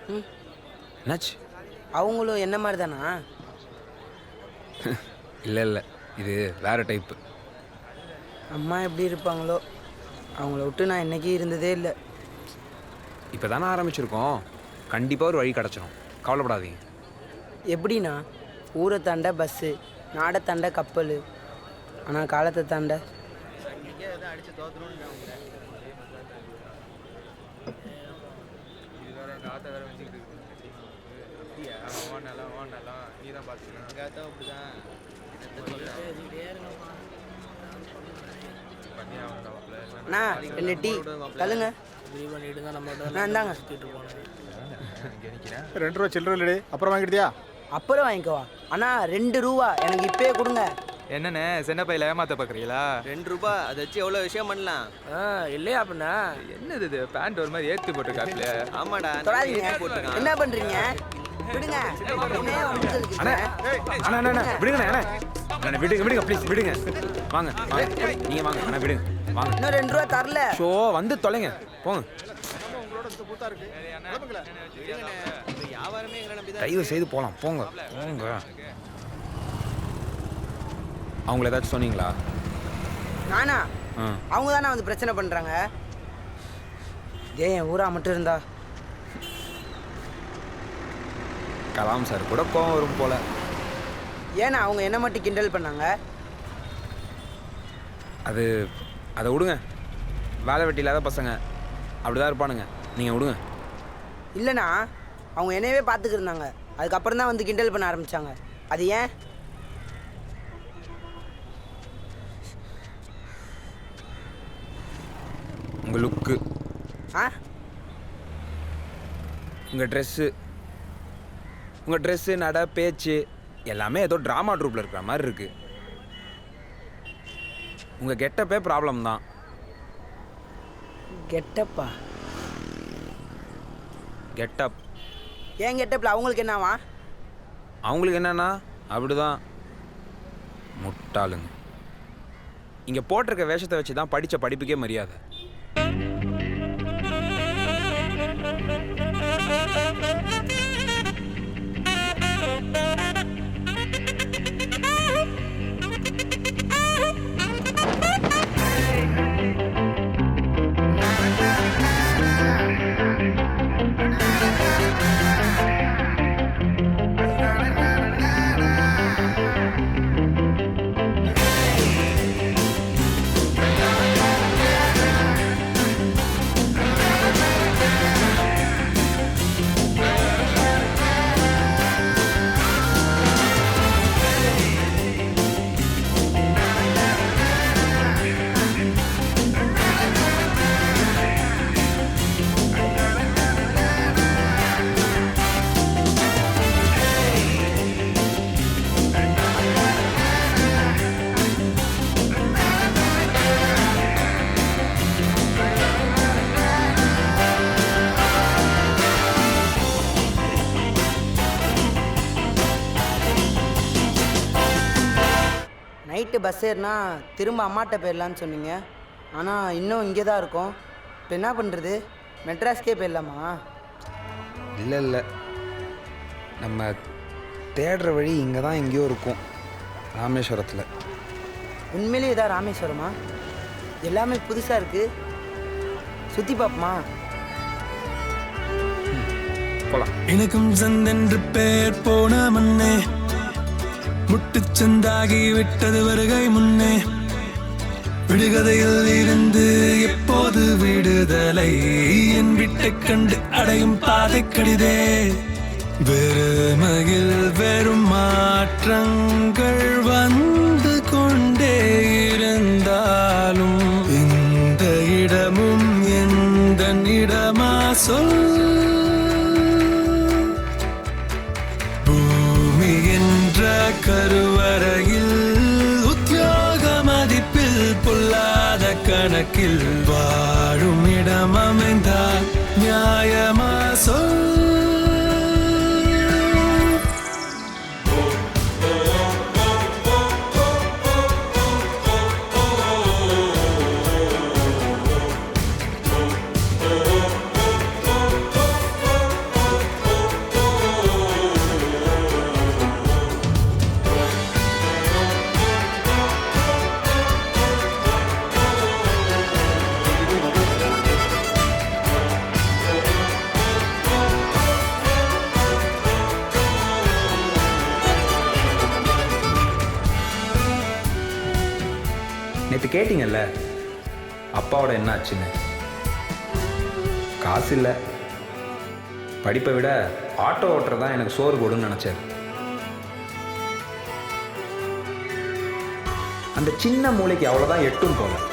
என்னாச்சு? அவங்களும் என்ன மாதிரி தானா? இல்லை இல்லை, இது வேறு டைப்பு. அம்மா எப்படி இருப்பாங்களோ, அவங்கள விட்டு நான் என்னைக்கும் இருந்ததே இல்லை. இப்போ தானே ஆரம்பிச்சிருக்கோம், கண்டிப்பாக ஒரு வழி கிடச்சிடும், கவலைப்படாதீங்க. எப்படின்னா, ஊரை தாண்ட பஸ்ஸு, நாடை தாண்ட கப்பல், ஆனால் காலத்தை தாண்ட அண்ணா 2 டீ தள்ளுங்க. இந்தாங்க. 2 ரூபா சில்லற இல்லடி, அப்புறம் வாங்கிடுதியா? அப்புறம் வாங்கிக்கவா அண்ணா? 2 ரூபா எனக்கு இப்பயே கொடுங்க. என்னண்ணே சின்ன பையில ஏமாத்த பார்க்குறீங்களா? 2 ரூபா அதை வச்சு எவ்வளோ விஷயம் பண்ணலாம். இல்லையா அப்படின்னா என்னது இது? பேண்ட் ஒரு மாதிரி ஏற்றி போட்டிருக்காப்புல. ஆமாடா தொடாதீங்க. என்ன பண்றீங்க? விடுங்க. அண்ணா அண்ணா அண்ணா விடுங்கண்ணே. அண்ணா அண்ணா விடுங்க விடுங்க ப்ளீஸ் விடுங்க. வாங்க வாங்க நீங்கள் வாங்க அண்ணா விடுங்க வாங்க. இன்னும் 2 ரூபா தரல. ஷோ வந்து தொலைங்க போங்க. தயவு செய்து போகலாம் போங்க போங்க. அவங்கள ஏதாச்சும் சொன்னீங்களா? நானா? அவங்க தானே வந்து பிரச்சனை பண்ணுறாங்க. என் ஊரா மட்டும் இருந்தா கலாம் சார் கூட கோவம் வரும் போல. ஏன்னா அவங்க என்ன மட்டும் கிண்டல் பண்ணாங்க. அதை விடுங்க. வேலை வெட்டி இல்லாத பசங்க அப்படிதான் இருப்பானுங்க, நீங்கள் விடுங்க. இல்லைண்ணா, அவங்க என்னவே பார்த்துக்கிருந்தாங்க, அதுக்கப்புறம் தான் வந்து கிண்டல் பண்ண ஆரம்பித்தாங்க. அது ஏன்? உங்கள் லுக்கு, உங்கள் ட்ரெஸ்ஸு நட பேச்சு எல்லாமே ஏதோ ட்ராமா ட்ரூப்பில் இருக்கிற மாதிரி இருக்கு. உங்கள் கெட்டப்பே ப்ராப்ளம் தான். கெட்டப்பா? கெட்டப் ஏன் கெட்டப்பில் அவங்களுக்கு என்னவா? அவங்களுக்கு என்னன்னா அப்படிதான் முட்டாளுங்க. இங்கே போட்டிருக்க வேஷத்தை வச்சு தான் படித்த படிப்புக்கே மரியாதை. நைட்டு பஸ் ஏறினா திரும்ப அம்மாட்ட போயிடலான்னு சொன்னீங்க, ஆனால் இன்னும் இங்கே தான் இருக்கோம். இப்போ என்ன பண்ணுறது? மெட்ராஸ்க்கே போயிடலாமா? இல்லை இல்லை, நம்ம தேடுற வழி இங்கே தான் எங்கேயோ இருக்கும், ராமேஸ்வரத்தில். உண்மையிலே இதான் ராமேஸ்வரமா? எல்லாமே புதுசாக இருக்குது, சுற்றி பார்ப்போமா? போகலாம். எனக்கும் சந்தென்று பேர் போன மண்ணே, முட்டுச்சந்தாகி விட்டது வருகை முன்னே, விடுகதையில் இருந்து எப்போது விடுதலை, என் விட்டை கண்டு அடையும் பாதை கடிதே. வெறுமையில் வெறும் மாற்றங்கள் வந்து கொண்டே இருந்தாலும் இந்த இடமும் எந்த இடமா சொல். பூமி என்ற கருவறையில் உத்தியோக மதிப்பில் பொல்லாத கணக்கில் வாழும் இடம் அமைந்தால் நியாயமா சொல். நீங்கள் கேட்டீங்கல்ல அப்பாவோட என்ன ஆச்சுன்னு. காசு இல்லை, படிப்பை விட ஆட்டோ ஓட்டுறது தான் எனக்கு சோறு போடுன்னு நினச்சார். அந்த சின்ன மூளைக்கு அவ்வளோதான் எட்டும் போல.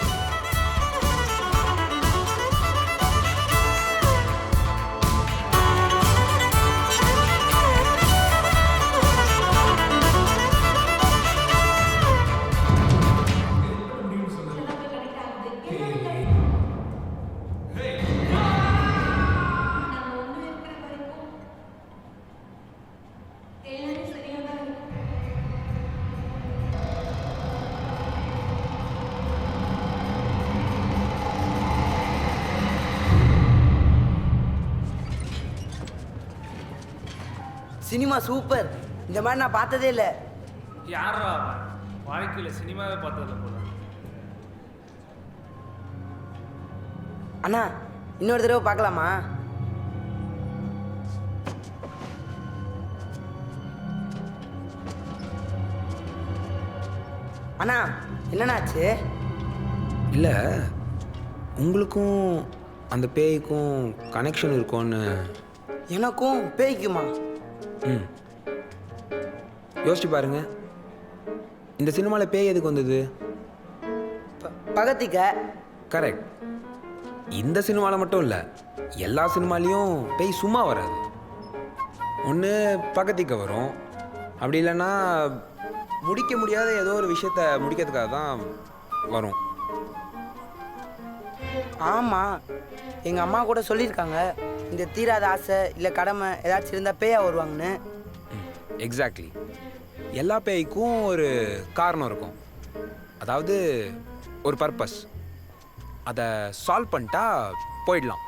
சினிமா சூப்பர், இந்த மாதிரி நான் பார்த்ததே இல்லை. யாரா வாழ்க்கையில் சினிமாவே பார்த்ததில்ல போல. அண்ணா இன்னொரு தடவை பார்க்கலாமா? அண்ணா என்னண்ணாச்சு? இல்லை, உங்களுக்கும் அந்த பேய்க்கும் கனெக்ஷன் இருக்கும்னு. எனக்கும் பேய்க்குமா? ம், யோசிச்சு பாருங்க. இந்த சினிமாவில் பேய் எதுக்கு வந்தது? பகத்திக்க. கரெக்ட். இந்த சினிமாவில் மட்டும் இல்லை, எல்லா சினிமாலேயும் பேய் சும்மா வராது. ஒன்று பக்கத்திக்க வரும், அப்படி இல்லைன்னா முடிக்க முடியாத ஏதோ ஒரு விஷயத்த முடிக்கிறதுக்காக தான் வரும். ஆமாம், எங்கள் அம்மா கூட சொல்லியிருக்காங்க இந்த தீராத ஆசை இல்லை கடமை ஏதாச்சும் இருந்தால் பேயா வருவாங்கன்னு. எக்ஸாக்ட்லி. எல்லா பேய்க்கும் ஒரு காரணம் இருக்கும், அதாவது ஒரு பர்பஸ். அதை சால்வ் பண்ணிட்டா போயிடலாம்.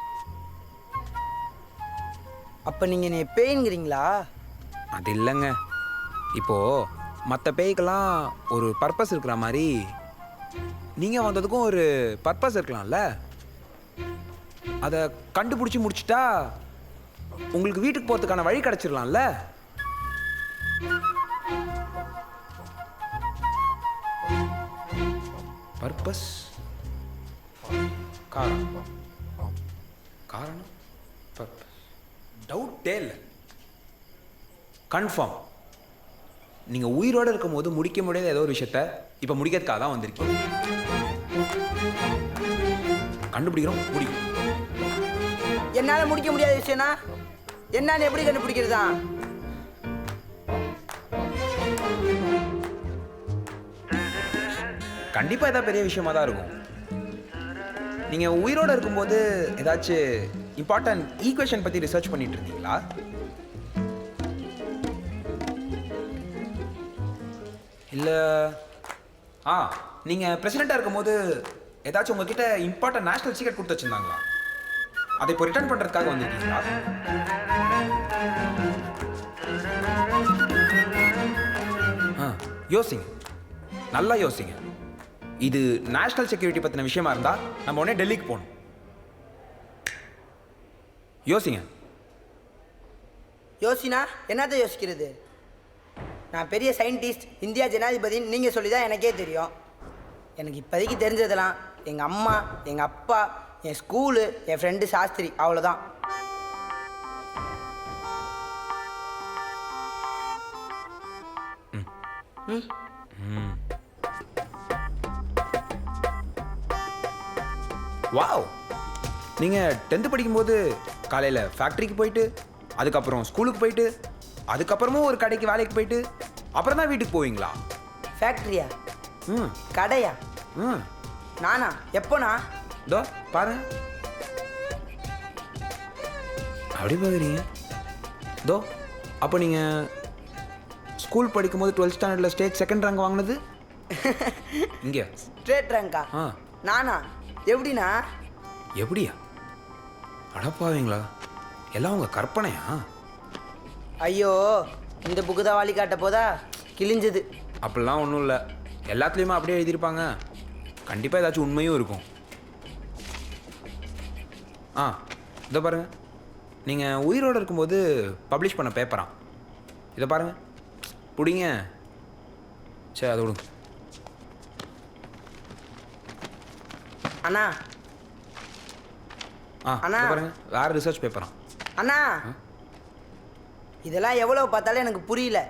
அப்போ நீங்கள் என்னை பேய்ங்கிறீங்களா? அது இல்லைங்க. இப்போது மற்ற பேய்க்கெல்லாம் ஒரு பர்பஸ் இருக்கிற மாதிரி நீங்கள் வந்ததுக்கும் ஒரு பர்பஸ் இருக்கலாம்ல. அதை கண்டுபிடிச்சி முடிச்சிட்டா உங்களுக்கு வீட்டுக்கு போகிறதுக்கான வழி கிடச்சிடலாம்ல. பர்பஸ், காரணம், காரணம், பர்பஸ். டவுட்டே இல்லை, கன்ஃபார்ம். நீங்கள் உயிரோடு இருக்கும் போது முடிக்க முடியாத ஏதோ ஒரு விஷயத்த இப்போ முடிக்கிறதுக்காக தான் வந்திருக்கீங்க. கண்டுபிடிக்கிறோம், முடிக்கும். என்னால் முடிக்க முடியாத விஷயம்னா என்னான்னு எப்படி கண்டுபிடிக்கிறதா? கண்டிப்பாக ஏதாவது பெரிய விஷயமா தான் இருக்கும். நீங்கள் உயிரோடு இருக்கும்போது ஏதாச்சும் இம்பார்ட்டன்ட் ஈக்குவேஷன் பற்றி ரிசர்ச் பண்ணிட்டு இருந்தீங்களா? இல்லை, நீங்கள் பிரசிடெண்ட்டாக இருக்கும்போது ஏதாச்சும் உங்ககிட்ட இம்பார்ட்டன்ட் நேஷனல் சீக்ரெட் கொடுத்து வச்சுருந்தாங்களா? அதை இப்போ ரிட்டர்ன் பண்ணுறதுக்காக வந்திருக்கீங்களா? யோசிங்க, நல்லா யோசிங்க. இது நேஷனல் செக்யூரிட்டி பற்றின விஷயமா இருந்தால் நம்ம உடனே டெல்லிக்கு போகணும். யோசிங்க. யோசினா என்னத்தை யோசிக்கிறது? நான் பெரிய சயின்டிஸ்ட், இந்தியா ஜனாதிபதின்னு நீங்கள் சொல்லி தான் எனக்கே தெரியும். எனக்கு இப்போதைக்கு தெரிஞ்சதெல்லாம் எங்கள் அம்மா, எங்கள் அப்பா, என் ஸ்கூலு, என் ஃப்ரெண்டு சாஸ்திரி, அவ்வளோதான். வாவ், நீங்கள் 10th படிக்கும்போது காலையில் ஃபேக்ட்ரிக்கு போயிட்டு, அதுக்கப்புறம் ஸ்கூலுக்கு போயிட்டு, அதுக்கப்புறமும் ஒரு கடைக்கு வேலைக்கு போயிட்டு அப்புறம் தான் வீட்டுக்கு போவீங்களா? ஃபேக்ட்ரியா? கடையா? நானா? எப்போண்ணா? இதோ பாருங்க, அப்படி பார்க்குறீங்க. இதோ அப்போ நீங்கள் ஸ்கூல் படிக்கும்போது 12th ஸ்டாண்டர்டில் ஸ்டேட் செகண்ட் ரேங்க் வாங்கினது இங்கே ஸ்டேட் ரேங்கா? நானா? எப்படிண்ணா? எப்படியா? அடப்பாவீங்களா? எல்லாம் உங்கள் கற்பனையா? ஐயோ, இந்த புக்கு தான் வழி காட்ட போதா? கிழிஞ்சது. அப்படிலாம் ஒன்றும் இல்லை, எல்லாத்துலேயுமே அப்படியே எழுதியிருப்பாங்க. கண்டிப்பாக ஏதாச்சும் உண்மையும் இருக்கும். இதை பாருங்கள், நீங்கள் உயிரோடு இருக்கும்போது பப்ளிஷ் பண்ண பேப்பரா? இதை பாருங்கள், பிடிங்க. சரி, அதை விடுங்க. அண்ணா அண்ணா. இங்க பாருங்க வேறு ரிசர்ச் பேப்பரா? அண்ணா இதெல்லாம் எவ்வளோ பார்த்தாலும் எனக்கு புரியல.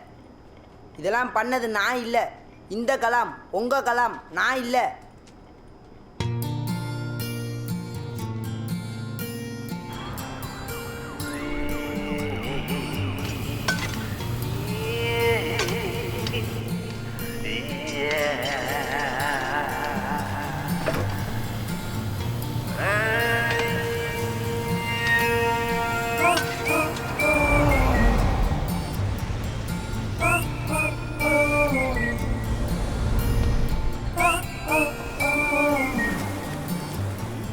இதெல்லாம் பண்ணது நான் இல்லை, இந்த கலாம் உங்கள் கலாம், நான் இல்லை.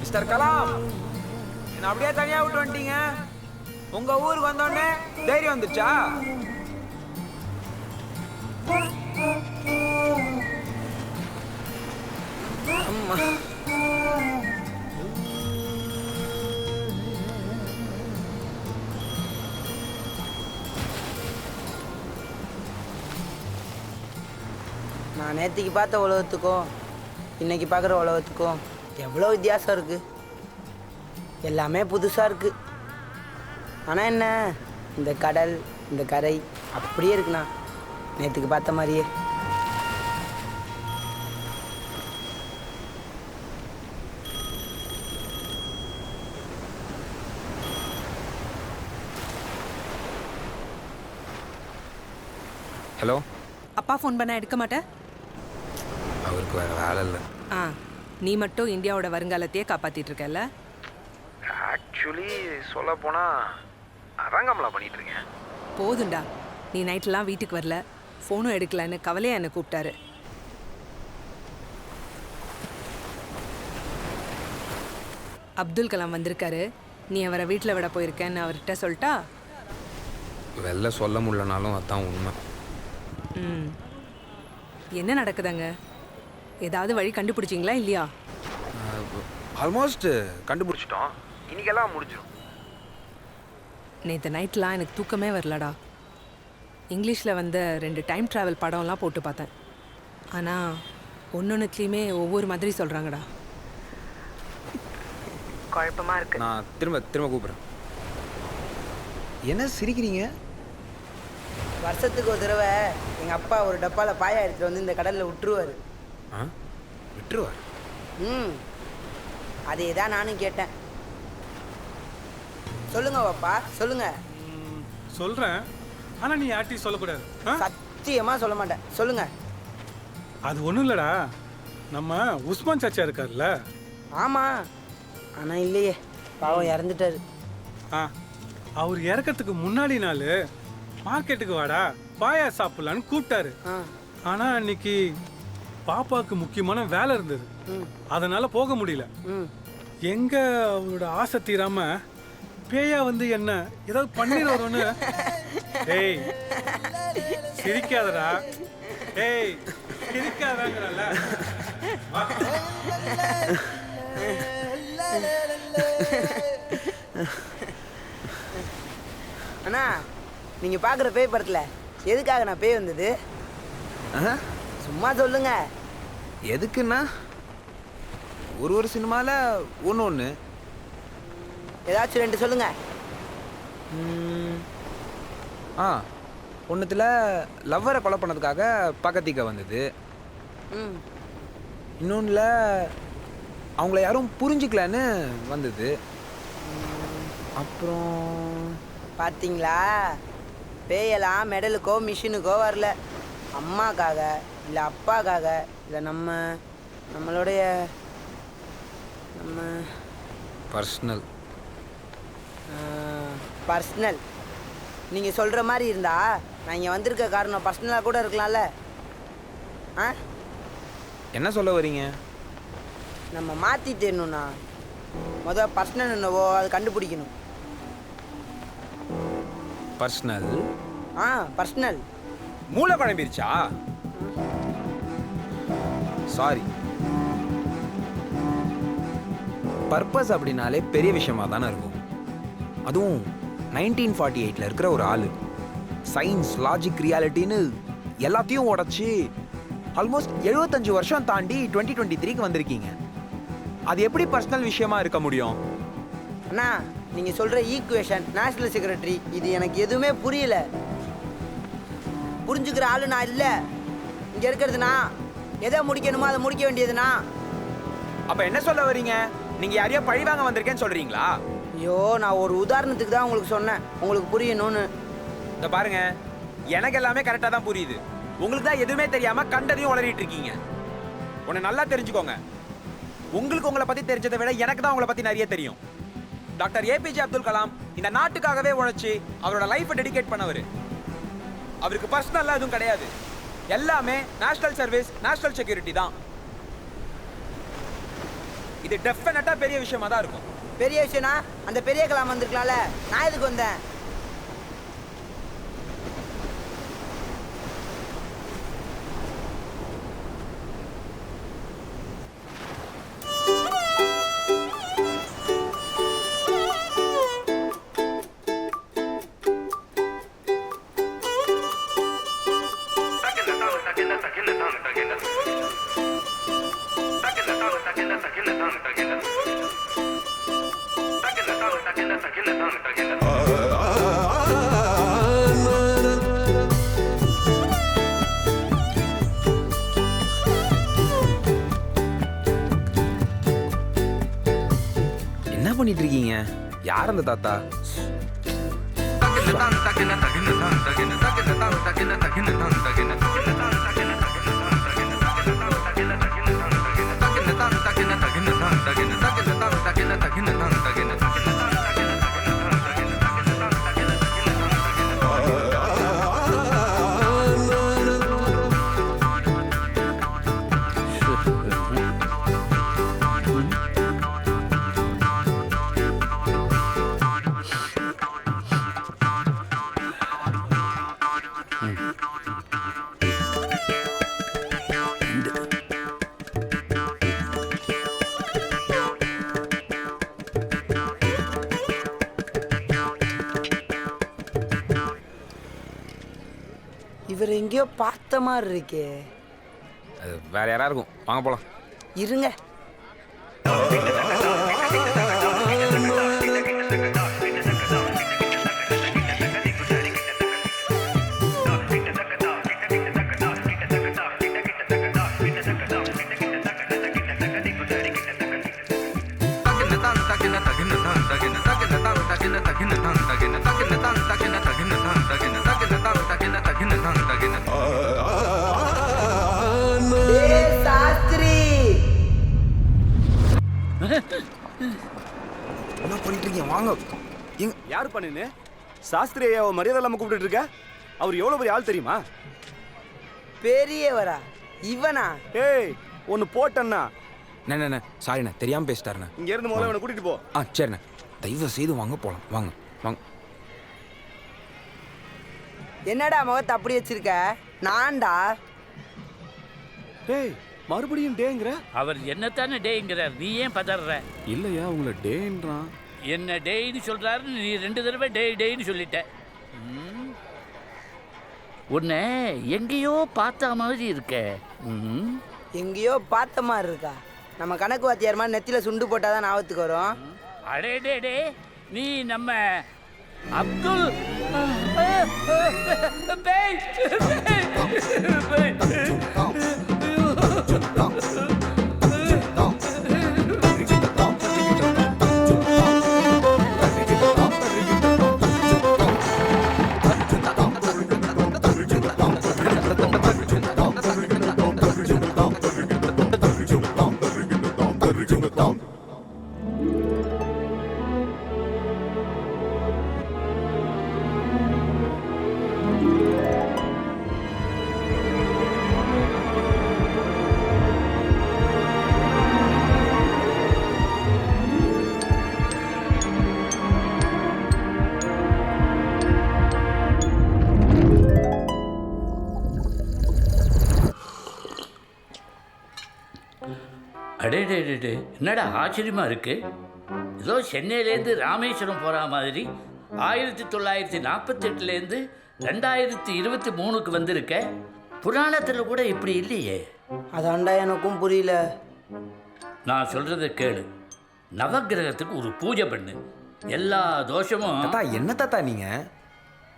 மிஸ்டர் கலாம், என்ன அப்படியே தனியா விட்டு வந்துட்டீங்க. உங்க ஊருக்கு வந்தோடனே தைரியம் வந்துச்சா? அம்மா. நான் நேற்றுக்கு பார்த்த உலகத்துக்கும் இன்னைக்கு பார்க்குற உலகத்துக்கும் எவ்வளோ வித்தியாசம் இருக்குது. எல்லாமே புதுசாக இருக்குது. ஆனால் என்ன, இந்த கடல் இந்த கரை அப்படியே இருக்குண்ணா, நேற்றுக்கு பார்த்த மாதிரியே. ஹலோ. அப்பா ஃபோன் பண்ண எடுக்க மாட்டேன். அவருக்கு வேற வேலை இல்லை. ஆ, நீ மட்டும் இந்தியாவோட வருங்காலத்தையே காப்பாத்திட்டு இருக்கல. ஆக்சுவலி சொல்ல போனா அரங்கம்லாம் பண்ணிட்டு இருக்கேன். போதுண்டா, நீ நைட்லாம் வீட்டுக்கு வரல, ஃபோனும் எடுக்கலன்னு கவலையா என்னை கூப்பிட்டாரு. அப்துல் கலாம் வந்திருக்காரு, நீ அவரை வீட்டில் விட போயிருக்கேன்னு அவர்கிட்ட சொல்லிட்டா? வெளில சொல்ல முடியலனாலும் அதான் உண்மை. ம், என்ன நடக்குதாங்க? ஏதாவது வழி கண்டுபிடிச்சிங்களா இல்லையா? ஆல்மோஸ்ட் கண்டுபிடிச்சிட்டோம். இன்னைக்கெல்லாம் முடிஞ்சிடும். நேற்று நைட்லாம் எனக்கு தூக்கமே வரலடா. இங்கிலீஷில் வந்த 2 டைம் ட்ராவல் படம்லாம் போட்டு பார்த்தேன். ஆனால் ஒன்னொன்றுத்துலேயுமே ஒவ்வொரு மாதிரி சொல்கிறாங்கடா. குழப்பமாக இருக்கு. நான் திரும்ப கூப்பிட்றேன். என்ன சிரிக்கிறீங்க? வருஷத்துக்கு ஒரு தடவை எங்கள் அப்பா ஒரு டப்பாவில் பாயா எடுத்துகிட்டு வந்து இந்த கடலில் விட்டுருவார். விட்டுருவார்? ம், அதே தான் நானும் கேட்டேன். சொல்லுங்க பாப்பா, சொல்லுங்க. சொல்கிறேன், ஆனால் நீ யார்ட்டையும் சொல்லக்கூடாது. சத்தியமாக சொல்ல மாட்டேன், சொல்லுங்க. அது ஒன்றும் இல்லைடா, நம்ம உஸ்மான் சாச்சா இருக்கார்ல. ஆமாம், ஆனால் இல்லையே, பாவம் இறந்துட்டாரு. அவர் இறக்கிறதுக்கு முன்னாடி நாள் மார்க்கெட்டுக்கு வாடா பாயா சாப்பிடலான்னு கூப்பிட்டாரு. ஆனால் அன்னைக்கு பாப்பாவுக்கு முக்கியமான வேலை இருந்தது, அதனால போக முடியல. எங்க அவரோட ஆசை தீராம பேயா வந்து என்ன ஏதாவது பண்ணிடுவோன்னு. ஏய் சிரிக்காதடா, ஏய் சிரிக்காதடாங்கறல. அண்ணா, நீங்கள் பார்க்குற பேய் படத்தில் எதுக்காக நான் பேய் வந்தது? சும்மா சொல்லுங்க. எதுக்குன்னா ஒரு சினிமாவில் ஒன்று ஏதாச்சும் 2 சொல்லுங்க. ஒன்றுத்தில் லவ்வரை கொலை பண்ணதுக்காக பக்கத்திக்க வந்தது. இன்னொன்றில் அவங்கள யாரும் புரிஞ்சுக்கலன்னு வந்தது. அப்புறம் பார்த்தீங்களா, பேயெல்லாம் மெடலுக்கோ மிஷினுக்கோ வரல, அம்மாக்காக இல்லை அப்பாக்காக இல்லை நம்மளுடைய பர்சனல். நீங்கள் சொல்கிற மாதிரி இருந்தா நான் இங்கே வந்திருக்க காரணம் பர்சனலாக கூட இருக்கலாம்ல. என்ன சொல்ல வரீங்க? நம்ம மாற்றி தெரியணும்ண்ணா, முதல் பர்சனல் என்னவோ அது கண்டுபிடிக்கணும். பர்சனல்? பர்சனல். மூளை குழம்பிருச்சா? சாரி. பர்பஸ் அப்படின்னாலே பெரிய விஷயமா தானே இருக்கும். அதுவும் 1948 இருக்கிற ஒரு ஆள் சயின்ஸ் லாஜிக் ரியாலிட்டின்னு எல்லாத்தையும் உடச்சி ஆல்மோஸ்ட் 75 வருஷம் தாண்டி 2023க்கு வந்திருக்கீங்க. அது எப்படி பர்சனல் விஷயமா இருக்க முடியும்? அண்ணா நீங்கள் சொல்கிற ஈக்குவேஷன் நேஷனல் செக்ரட்டரி இது எனக்கு எதுவுமே புரியல. புரிஞ்சுக்கிற ஆளு நான் இல்லை. இங்கே இருக்கிறதுனா எதை முடிக்கணுமோ அதை முடிக்க வேண்டியதுனா. அப்ப என்ன சொல்ல வரீங்க? நீங்க யாரையோ பழி வாங்க வந்திருக்கேன்னு சொல்றீங்களா? ஐயோ, நான் ஒரு உதாரணத்துக்கு தான் உங்களுக்கு சொன்னேன், உங்களுக்கு புரியணும்னு. இந்த பாருங்க, எனக்கு எல்லாமே கரெக்டாக தான் புரியுது. உங்களுக்கு தான் எதுவுமே தெரியாம கண்டதையும் உளறிட்டு இருக்கீங்க. உன்னை நல்லா தெரிஞ்சுக்கோங்க. உங்களுக்கு உங்களை பத்தி தெரிஞ்சதை விட எனக்கு தான் உங்களை பத்தி நிறைய தெரியும். டாக்டர் ஏபிஜே அப்துல் கலாம் இந்த நாட்டுக்காகவே உழைச்சி அவரோட லைஃபை டெடிகேட் பண்ணவர். அவருக்கு பர்சனலாக எதுவும் கிடையாது. எல்லாமே நேஷனல் சர்வீஸ், நேஷனல் செக்யூரிட்டி தான். இது டெஃபினட்டா பெரிய விஷயமா தான் இருக்கும். பெரிய விஷயம்னா அந்த பெரிய கலாம் வந்திருக்கலாம்ல, நான் எதுக்கு வந்தேன்? என்ன பண்ணிட்டு இருக்கீங்க? யார் அந்த தாத்தா? இவர் எங்கேயோ பார்த்த மாதிரி இருக்கே. வேற யாரா இருக்கும். வாங்க போலாம். இருங்க. என்ன பண்ணிட்டு இருக்கீங்க? வாங்க. யார் பண்ணுன்னு சாஸ்திரி ஐயாவை மரியாதை இல்லாம கூப்பிட்டு இருக்க? அவர் எவ்வளவு பெரிய ஆள் தெரியுமா? பெரியவரா? இவனா? ஏய், ஒன்னு போட்டண்ணா. என்ன சாரிண்ணே, தெரியாம பேசிட்டாருண்ணே. இங்க இருந்து முதல்ல அவனை கூட்டிட்டு போ. சரிண்ணே, தயவு செய்து வாங்க போலாம். வாங்க வாங்க. என்னடா முகத்தை அப்படி வச்சிருக்க? நான்டா. ஏய், மறுபடியும் டேங்கற? அவர் என்னத்தானே டேங்கிறார், நீ ஏன் பதற? இல்லையா, உங்களை டேன்றான். என்ன டேய்னு சொல்றாரு, நீ 2 தடவை டேய்னு சொல்லிட்ட. உன்னை எங்கேயோ பார்த்த மாதிரி இருக்க. எங்கேயோ பார்த்த மாதிரி இருக்கா? நம்ம கணக்கு வாத்தியார் மாதிரி நெத்தில சுண்டு போட்டாதான் ஞாபகத்துக்கு வரும். அடே டே, நீ நம்ம அப்துல் அடே என்னடா ஆச்சரியமா இருக்கு. ஏதோ சென்னையிலேருந்து ராமேஸ்வரம் போகிற மாதிரி 1948லேருந்து 2023க்கு வந்திருக்க. புராணத்தில் கூட இப்படி இல்லையே. அதாண்டா எனக்கும் புரியல. நான் சொல்கிறத கேளு. நவக்கிரகத்துக்கு ஒரு பூஜை பண்ணு. எல்லா தோஷமும். தாத்தா என்ன தாத்தா நீங்கள்?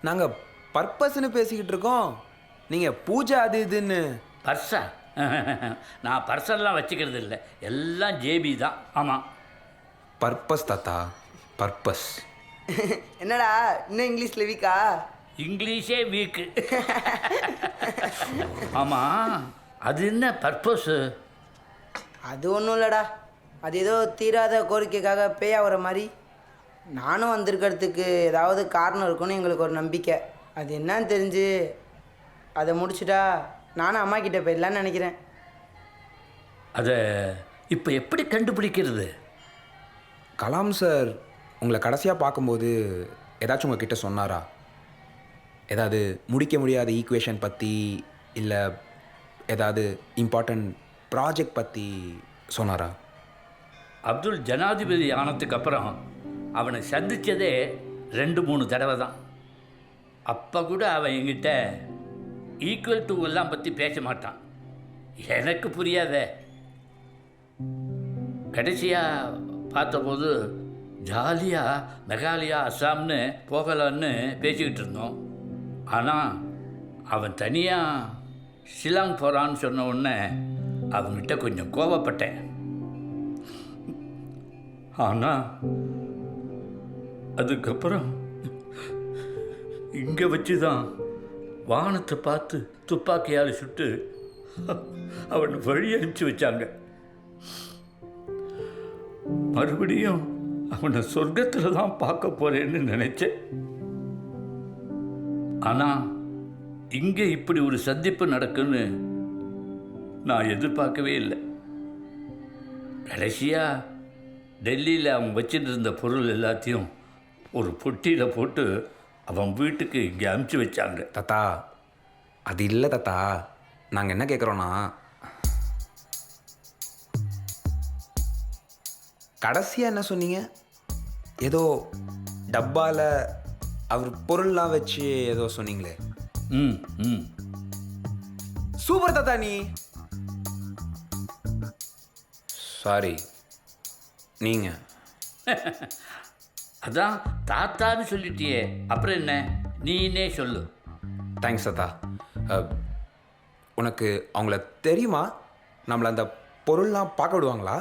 நாங்கள் பர்பஸ்ன்னு பேசிக்கிட்டு இருக்கோம், நீங்கள் பூஜை அது இதுன்னு. பர்ஸா? நான் பர்ஸெல்லாம் வச்சுக்கிறது இல்லை, எல்லாம் ஜேபி தான். ஆமாம், பர்பஸ் தாத்தா, பர்பஸ். என்னடா இன்னும் இங்கிலீஷில் வீக்கா? இங்கிலீஷே வீக்கு. ஆமாம், அது என்ன பர்பஸு? அது ஒன்றும் இல்லைடா, அது ஏதோ தீராத கோரிக்கைக்காக பேயாகிற மாதிரி. நானும் வந்திருக்கிறதுக்கு ஏதாவது காரணம் இருக்குன்னு எங்களுக்கு ஒரு நம்பிக்கை. அது என்னன்னு தெரிஞ்சு அதை முடிச்சுட்டா நானும் அம்மா கிட்டே போயிடலான்னு நினைக்கிறேன். அதை இப்போ எப்படி கண்டுபிடிக்கிறது? கலாம் சார் உங்களை கடைசியாக பார்க்கும்போது ஏதாச்சும் உங்ககிட்ட சொன்னாரா? ஏதாவது முடிக்க முடியாத ஈக்குவேஷன் பற்றி, இல்லை ஏதாவது இம்பார்ட்டண்ட் ப்ராஜெக்ட் பற்றி சொன்னாரா? அப்துல் ஜனாதிபதி ஆனதுக்கு அப்புறம் அவனை சந்தித்ததே 2-3 தடவை தான். அப்போ கூட அவன் என்கிட்ட ஈக்குவல் டு எல்லாம் பற்றி பேச மாட்டான். எனக்கு புரியாத. கடைசியாக பார்த்தபோது ஜாலியாக மெகாலயா அஸ்ஸாம்னு போகலான்னு பேசிக்கிட்டு இருந்தோம். ஆனால் அவன் தனியாக ஷிலாங் போகிறான்னு சொன்ன உடனே அவங்ககிட்ட கொஞ்சம் கோபப்பட்டேன். ஆனால் அதுக்கப்புறம் இங்கே வச்சு தான் வானத்தை பார்த்து துப்பாக்கியால் சுட்டு அவனை வழி அனுப்பிச்சு வச்சாங்க. மறுபடியும் அவனை சொர்க்கத்தில் தான் பார்க்க போறேன்னு நினைச்சேன். ஆனால் இங்கே இப்படி ஒரு சந்திப்பு நடக்குன்னு நான் எதிர்பார்க்கவே இல்லை. கடைசியாக டெல்லியில் அவன் வச்சுட்டு இருந்த பொருள் எல்லாத்தையும் ஒரு பொட்டியில் போட்டு அவன் வீட்டுக்கு இங்கே அனுப்பிச்சி வச்சாங்க. தாத்தா அது இல்லை தாத்தா, நாங்கள் என்ன கேட்குறோன்னா, கடைசியாக என்ன சொன்னீங்க? ஏதோ டப்பாவில் அவர் பொருள்லாம் வச்சு ஏதோ சொன்னீங்களே. சூப்பர் தாத்தா. நீ சாரி, நீங்கள் அதான் தாத்தான்னு சொல்லிட்டியே, அப்புறம் என்ன நீனே சொல்லு. தேங்க்ஸ் தாத்தா. உனக்கு அவங்கள தெரியுமா? நம்மளை அந்த பொருள்லாம் பார்க்க விடுவாங்களா?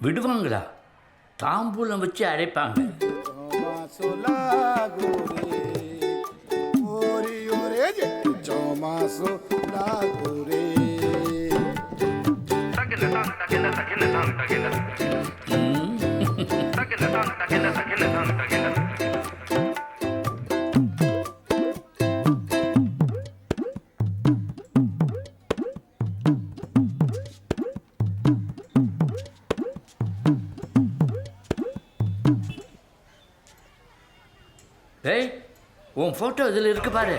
விடுவாங்களா? தாம்பூலம் வச்சு அழைப்பாங்க. ஏய், உன் ஃபோட்டோ இதில் இருக்கு பாரு.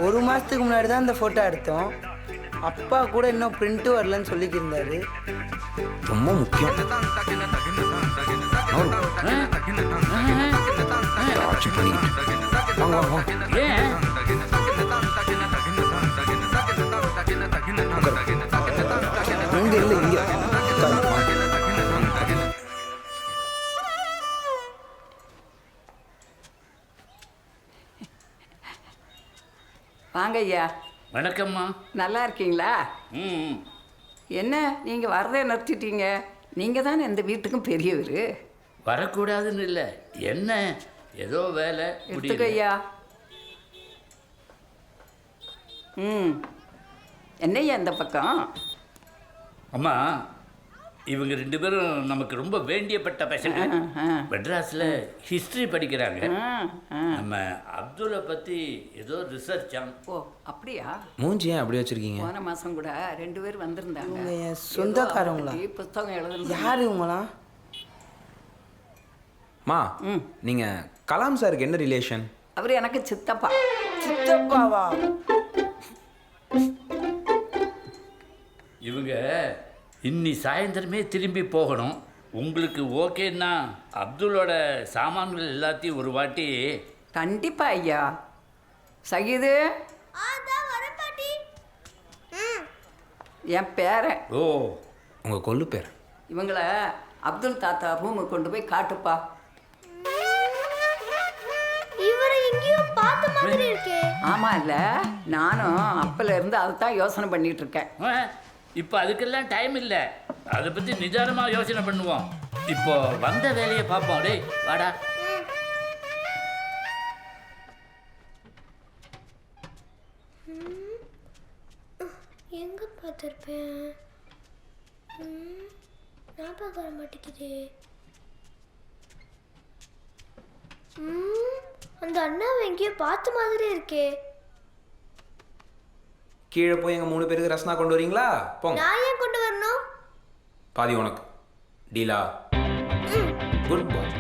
1 மாதத்துக்கு முன்னாடி தான் இந்த ஃபோட்டோ எடுத்தோம். அப்பா கூட இன்னும் பிரிண்ட்டு வரலன்னு சொல்லிக்கிருந்தாரு. ரொம்ப முக்கியம். இங்கே இல்லை, இங்கே வாங்க ஐயா. வணக்கம்மா. நல்லா இருக்கீங்களா? என்ன நீங்கள் வரதே நிறுத்திட்டீங்க? நீங்கள் தானே இந்த வீட்டுக்கும் பெரியவர். வரக்கூடாதுன்னு இல்லை, என்ன ஏதோ வேலை. எடுத்துக்க ஐயா. என்னையா இந்த பக்கம்? அம்மா, இவங்க 2 பேரும் நமக்கு ரொம்ப வேண்டியப்பட்ட பசங்க. மெட்ராஸில் ஹிஸ்ட்ரி படிக்கிறாங்க. நம்ம அப்துல்லை பற்றி ஏதோ ரிசர்ச்சாம். ஓ அப்படியா? மூஞ்சி ஏன் அப்படி வச்சிருக்கீங்க? போன மாதம் கூட 2 பேர் வந்திருந்தாங்க. சொந்தக்காரங்களா? புத்தகம் எழுதுங்க. யார் இவங்களா? மா, நீங்கள் கலாம் சாருக்கு என்ன ரிலேஷன்? அவர் எனக்கு சித்தப்பா. சித்தப்பாவா? இவங்க இன்னி சாயந்தரமே திரும்பி போகணும். உங்களுக்கு ஓகேன்னா அப்துல்லோட சாமான்கள் எல்லாத்தையும் ஒரு வாட்டி. கண்டிப்பா ஐயா. சகிது என் பேரன். ஓ, உங்கள் கொல்லு பேர்? இவங்கள அப்துல் தாத்தா ரூமுக்கு கொண்டு போய் காட்டுப்பா. இவரை எங்கேயோ பார்த்த மாதிரி இருக்கே. ஆமா இல்ல, நானும் அப்பல இருந்து அதுதான் யோசனை பண்ணிட்டு இருக்கேன். இப்போ அதுக்கெல்லாம் டைம் இல்லை, அதை பற்றி நிதானமாக யோசனை பண்ணுவோம். இப்போ வந்த வேலையை பார்ப்போம். டேய் வாடா. எங்க பார்த்துருப்பேன்? ஞாபகம் வர மாட்டேங்குது. அந்த அண்ணாவை எங்கேயோ பார்த்த மாதிரி இருக்கே. கீழே போய் எங்கள் 3 பேருக்கு ரசனா கொண்டு வரீங்களா? போங்க. நான் ஏன் கொண்டு வரணும்? பாதி உனக்கு. டீலா? குட் பாய்.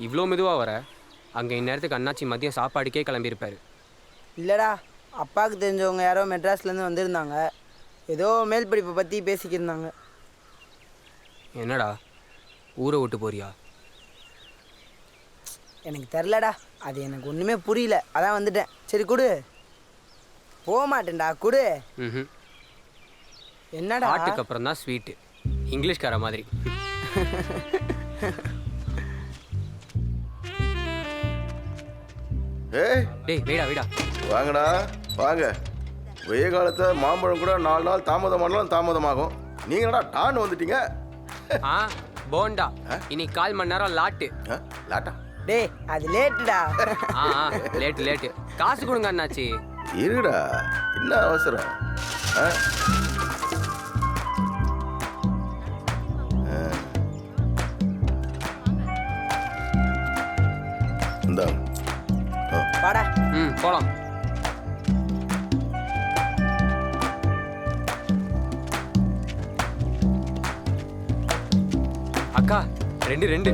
இவ்வளோ மெதுவாக வர? அங்கே இந்நேரத்துக்கு அண்ணாச்சி மதியம் சாப்பாடுக்கே கிளம்பியிருப்பார். இல்லைடா, அப்பாவுக்கு தெரிஞ்சவங்க யாரோ மெட்ராஸ்லேருந்து வந்திருந்தாங்க. ஏதோ மேல் படிப்பை பற்றி பேசிக்கிருந்தாங்க. என்னடா ஊரை விட்டு போறியா? எனக்கு தெரிலடா, அது எனக்கு ஒன்றுமே புரியல, அதான் வந்துட்டேன். சரி கொடு. போக மாட்டேன்டா, கொடு. என்னடா? பாட்டுக்கு அப்புறம் தான் ஸ்வீட்டு, இங்கிலீஷ்கார மாதிரி. டேய் வீடா வீடா வாங்கடா வாங்க. வெய்ய காலத்தை மாம்பழம் கூட 4 நாள் தாமதமானாலும் தாமதமாகும். நீங்க என்னடா டான்னு வந்துட்டீங்க? போண்டா இன்னைக்கு 1/4 மணி நேரம் லாட்டு. லாட்டா? டேய் அது லேட்டுடா. லேட்டு. காசு கொடுங்க அண்ணாச்சி. இருடா, என்ன அவசரம்? இந்தா வாடா. போலாம். அக்கா 2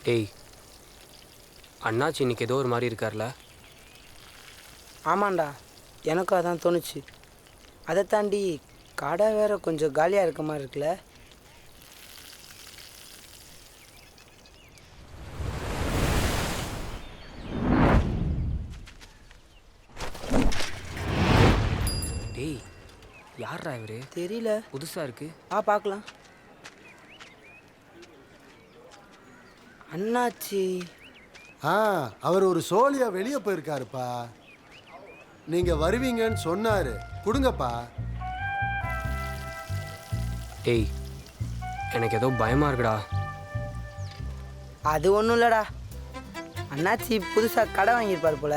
டேய் அண்ணாச்சி இன்னைக்கு ஏதோ ஒரு மாதிரி இருக்கார்ல? ஆமாண்டா, எனக்கும் அதான் தோணுச்சு. அதை தாண்டி கடை வேற கொஞ்சம் காலியாக இருக்க மாதிரி இருக்குல்ல. டேய் யாரா இவரு? தெரியல, புதுசாக இருக்கு. பார்க்கலாம். அண்ணாச்சி. அவர் ஒரு சோழியா வெளியே போயிருக்காருப்பா. நீங்க வருவீங்கன்னு சொன்னாரு. கொடுங்கப்பா. டேய் எனக்கு ஏதோ பயமா இருக்குடா. அது ஒன்றும் இல்லைடா, அண்ணாச்சி புதுசாக கடை வாங்கியிருப்பார் போல.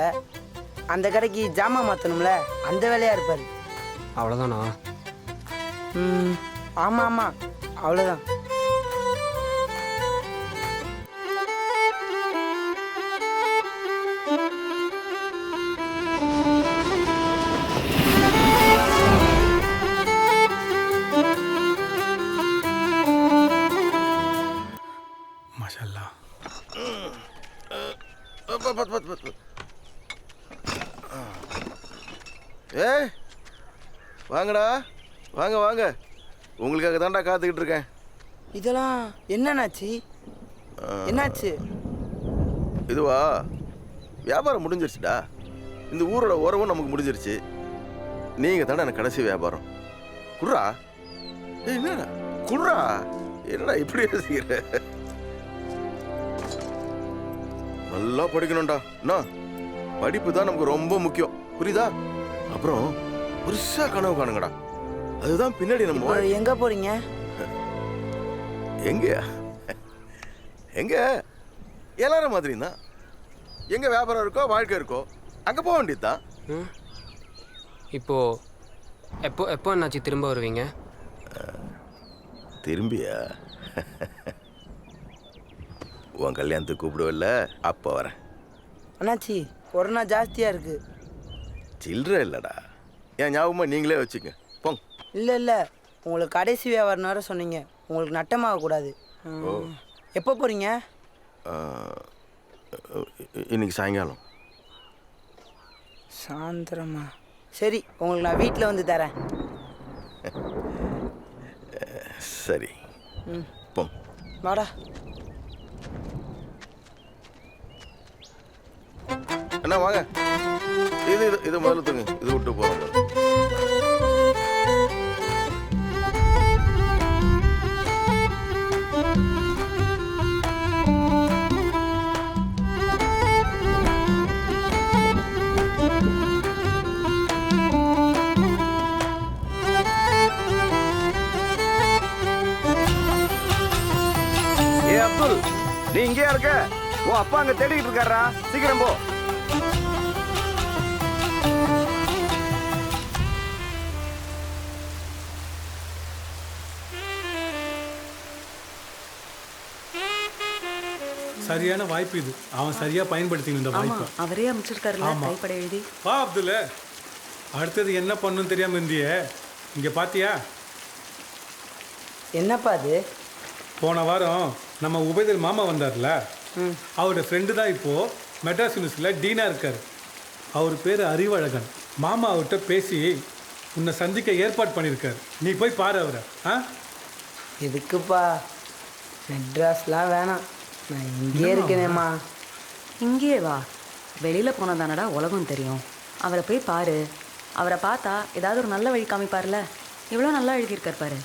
அந்த கடைக்கு ஜாமான் மாற்றணும்ல, அந்த வேலையாக இருப்பார். அவ்வளோதானா? ஆமாம் ஆமாம், அவ்வளோதான். மாஷல்லா. ஏய் வாங்கடா, வாங்க வாங்க, உங்களுக்காக தான்டா காத்துக்கிட்டு இருக்கேன். இதெல்லாம் என்னன்னாச்சு? என்னாச்சு? இதுவா, வியாபாரம் முடிஞ்சிருச்சுடா. இந்த ஊரோட உறவும் நமக்கு முடிஞ்சிருச்சு. நீங்கள் தானே எனக்கு கடைசி வியாபாரம். குர்ரா. ஏய் என்னடா குர்ரா, என்னடா இப்படி யோசிக்கிற? நல்லா படிக்கணும்டா. என்ன படிப்பு தான் நமக்கு ரொம்ப முக்கியம், புரியுதா? அப்புறம் பெருசா கனவு காணுங்கடா, அதுதான் பின்னாடி நம்ம. எங்க போறீங்க? எங்க எங்க எல்லாரும் மாதிரி தான். எங்க வியாபாரம் இருக்கோ வாழ்க்கை இருக்கோ அங்க போக வேண்டியதுதான். இப்போ எப்போ எப்போ என்னாச்சு திரும்ப வருவீங்க? திரும்பியா? உன் கல்யாணத்துக்கு கூப்பிடுவல்ல, அப்போ வரேன். அண்ணாச்சி கொரோனா ஜாஸ்தியாக இருக்கு. சில்லற இல்லைடா, என் ஞாபகமா நீங்களே வச்சுக்க போங்க. இல்லை இல்லை, உங்களுக்கு கடைசி வியாபாரம் வேறு சொன்னீங்க, உங்களுக்கு நட்டமாகக்கூடாது. எப்போ போகிறீங்க? இன்னைக்கு சாயங்காலம். சாயந்தரமா? சரி, உங்களுக்கு நான் வீட்டில் வந்து தரேன். சரி போங்க. வாடா. அண்ணா வாங்க, இது இது இது முதல்ல தூங்க, இது விட்டு போகிறோம். ஏ அப்துல், நீ இங்கேயா இருக்க? உன் அப்பா அங்க தேடிட்டு இருக்காரா, சீக்கிரம் போ. சரியான வாய்ப்பு இது. அவன் சரியா பயன்படுத்திக்கணும் இந்த வாய்ப்பை. அவரே அமைச்சிருக்காருல்ல கைப்பட எழுதி. வா அப்துல், அடுத்தது என்ன பண்ணுன்னு தெரியாம இருந்தியே, இங்க பாத்தியா? என்னப்பா அது? போன வாரம் நம்ம உபேதர் மாமா வந்தார்ல, அவரோட ஃப்ரெண்டு தான் இப்போ மெட்ராஸ் யூனிவர்சிட்டியில் டீனா இருக்காரு. அவர் பேர் அறிவழகன். மாமா அவர்கிட்ட பேசி உன்னை சந்திக்க ஏற்பாடு பண்ணியிருக்காரு. நீ போய் பாரு அவரை. எதுக்குப்பா? மெட்ராஸ்லாம் வேணாம், நான் இங்கே இருக்கேனேம்மா. இங்கேயே வா, வெளியில் போனால் தானடா உலகம் தெரியும். அவரை போய் பாரு, அவரை பார்த்தா ஏதாவது ஒரு நல்ல வழி காமிப்பார்ல. எவ்வளோ நல்லா எழுதியிருக்கார் பாரு.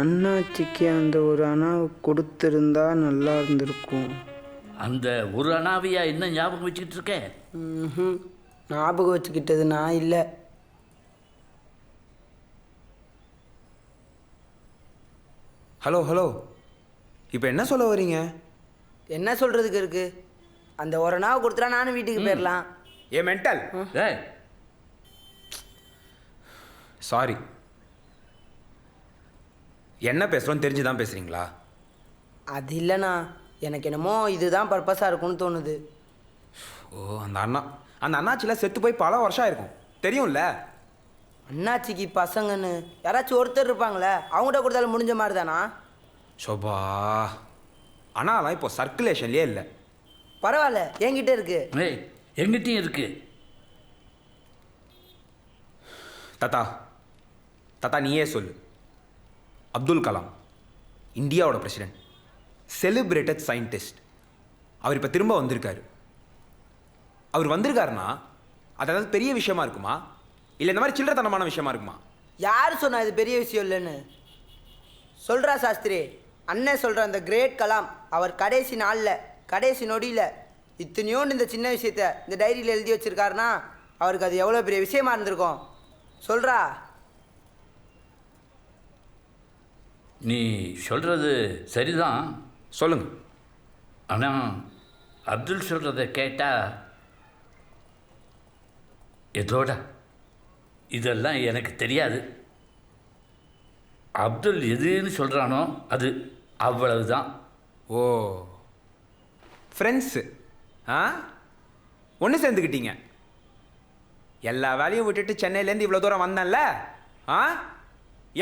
அண்ணாச்சிக்கு அந்த ஒரு அணாவை கொடுத்துருந்தா நல்லா இருந்திருக்கும். அந்த ஒரு அணாவையா என்ன ஞாபகம் வச்சுக்கிட்டு இருக்கேன்? ஞாபகம் வச்சுக்கிட்டது நான் இல்லை. ஹலோ ஹலோ இப்போ என்ன சொல்ல வரீங்க? என்ன சொல்கிறதுக்கு இருக்குது? அந்த ஒரு நாள் கொடுத்துட்டா நானும் வீட்டுக்கு போயிடலாம். ஏ மென்டல். சாரி. என்ன பேசுகிறோன்னு தெரிஞ்சு தான் பேசுகிறீங்களா? அது இல்லைண்ணா, எனக்கு என்னமோ இதுதான் பர்பஸாக இருக்கும்னு தோணுது. ஓ, அந்த அண்ணாச்சியில் செத்து போய் பல வருஷம் ஆயிருக்கும், தெரியும்ல? அண்ணாச்சிக்கு பசங்கன்னு யாராச்சும் ஒருத்தர் இருப்பாங்களே, அவங்ககிட்ட கொடுத்தாலும் முடிஞ்ச மாதிரி தானா? ஷோபா, அண்ணாலாம் இப்போ சர்க்குலேஷன்லேயே இல்லை. பரவாயில்ல, என்கிட்ட இருக்கு. எங்கிட்டையும் இருக்கு. தாத்தா நீயே சொல்லு. அப்துல் கலாம் இந்தியாவோட பிரசிடென்ட், செலிப்ரேட்டட் சயின்டிஸ்ட். அவர் இப்போ திரும்ப வந்திருக்காரு. அவர் வந்திருக்காருன்னா அது ஏதாவது பெரிய விஷயமா இருக்குமா, இல்லை இந்த மாதிரி சில்லறத்தனமான விஷயமா இருக்குமா? யார் சொன்னா இது பெரிய விஷயம் இல்லைன்னு? சொல்கிறா சாஸ்திரி, அண்ணன் சொல்கிற அந்த கிரேட் கலாம் அவர் கடைசி நாளில், கடைசி நொடியில் இத்தனையோண்டு இந்த சின்ன விஷயத்த இந்த டைரியில் எழுதி வச்சிருக்காருன்னா அவருக்கு அது எவ்வளோ பெரிய விஷயமா இருந்திருக்கும். சொல்கிறா. நீ சொல்கிறது சரிதான். சொல்லுங்க. ஆனால் அப்துல் சொல்கிறத கேட்டால் எதோட இதெல்லாம் எனக்கு தெரியாது. அப்துல் எதுன்னு சொல்கிறானோ அது அவ்வளவுதான். ஓ, ஃப்ரெண்ட்ஸு ஒன்று சேர்ந்துக்கிட்டீங்க. எல்லா வேலையும் விட்டுட்டு சென்னையிலேருந்து இவ்வளோ தூரம் வந்தேன்ல,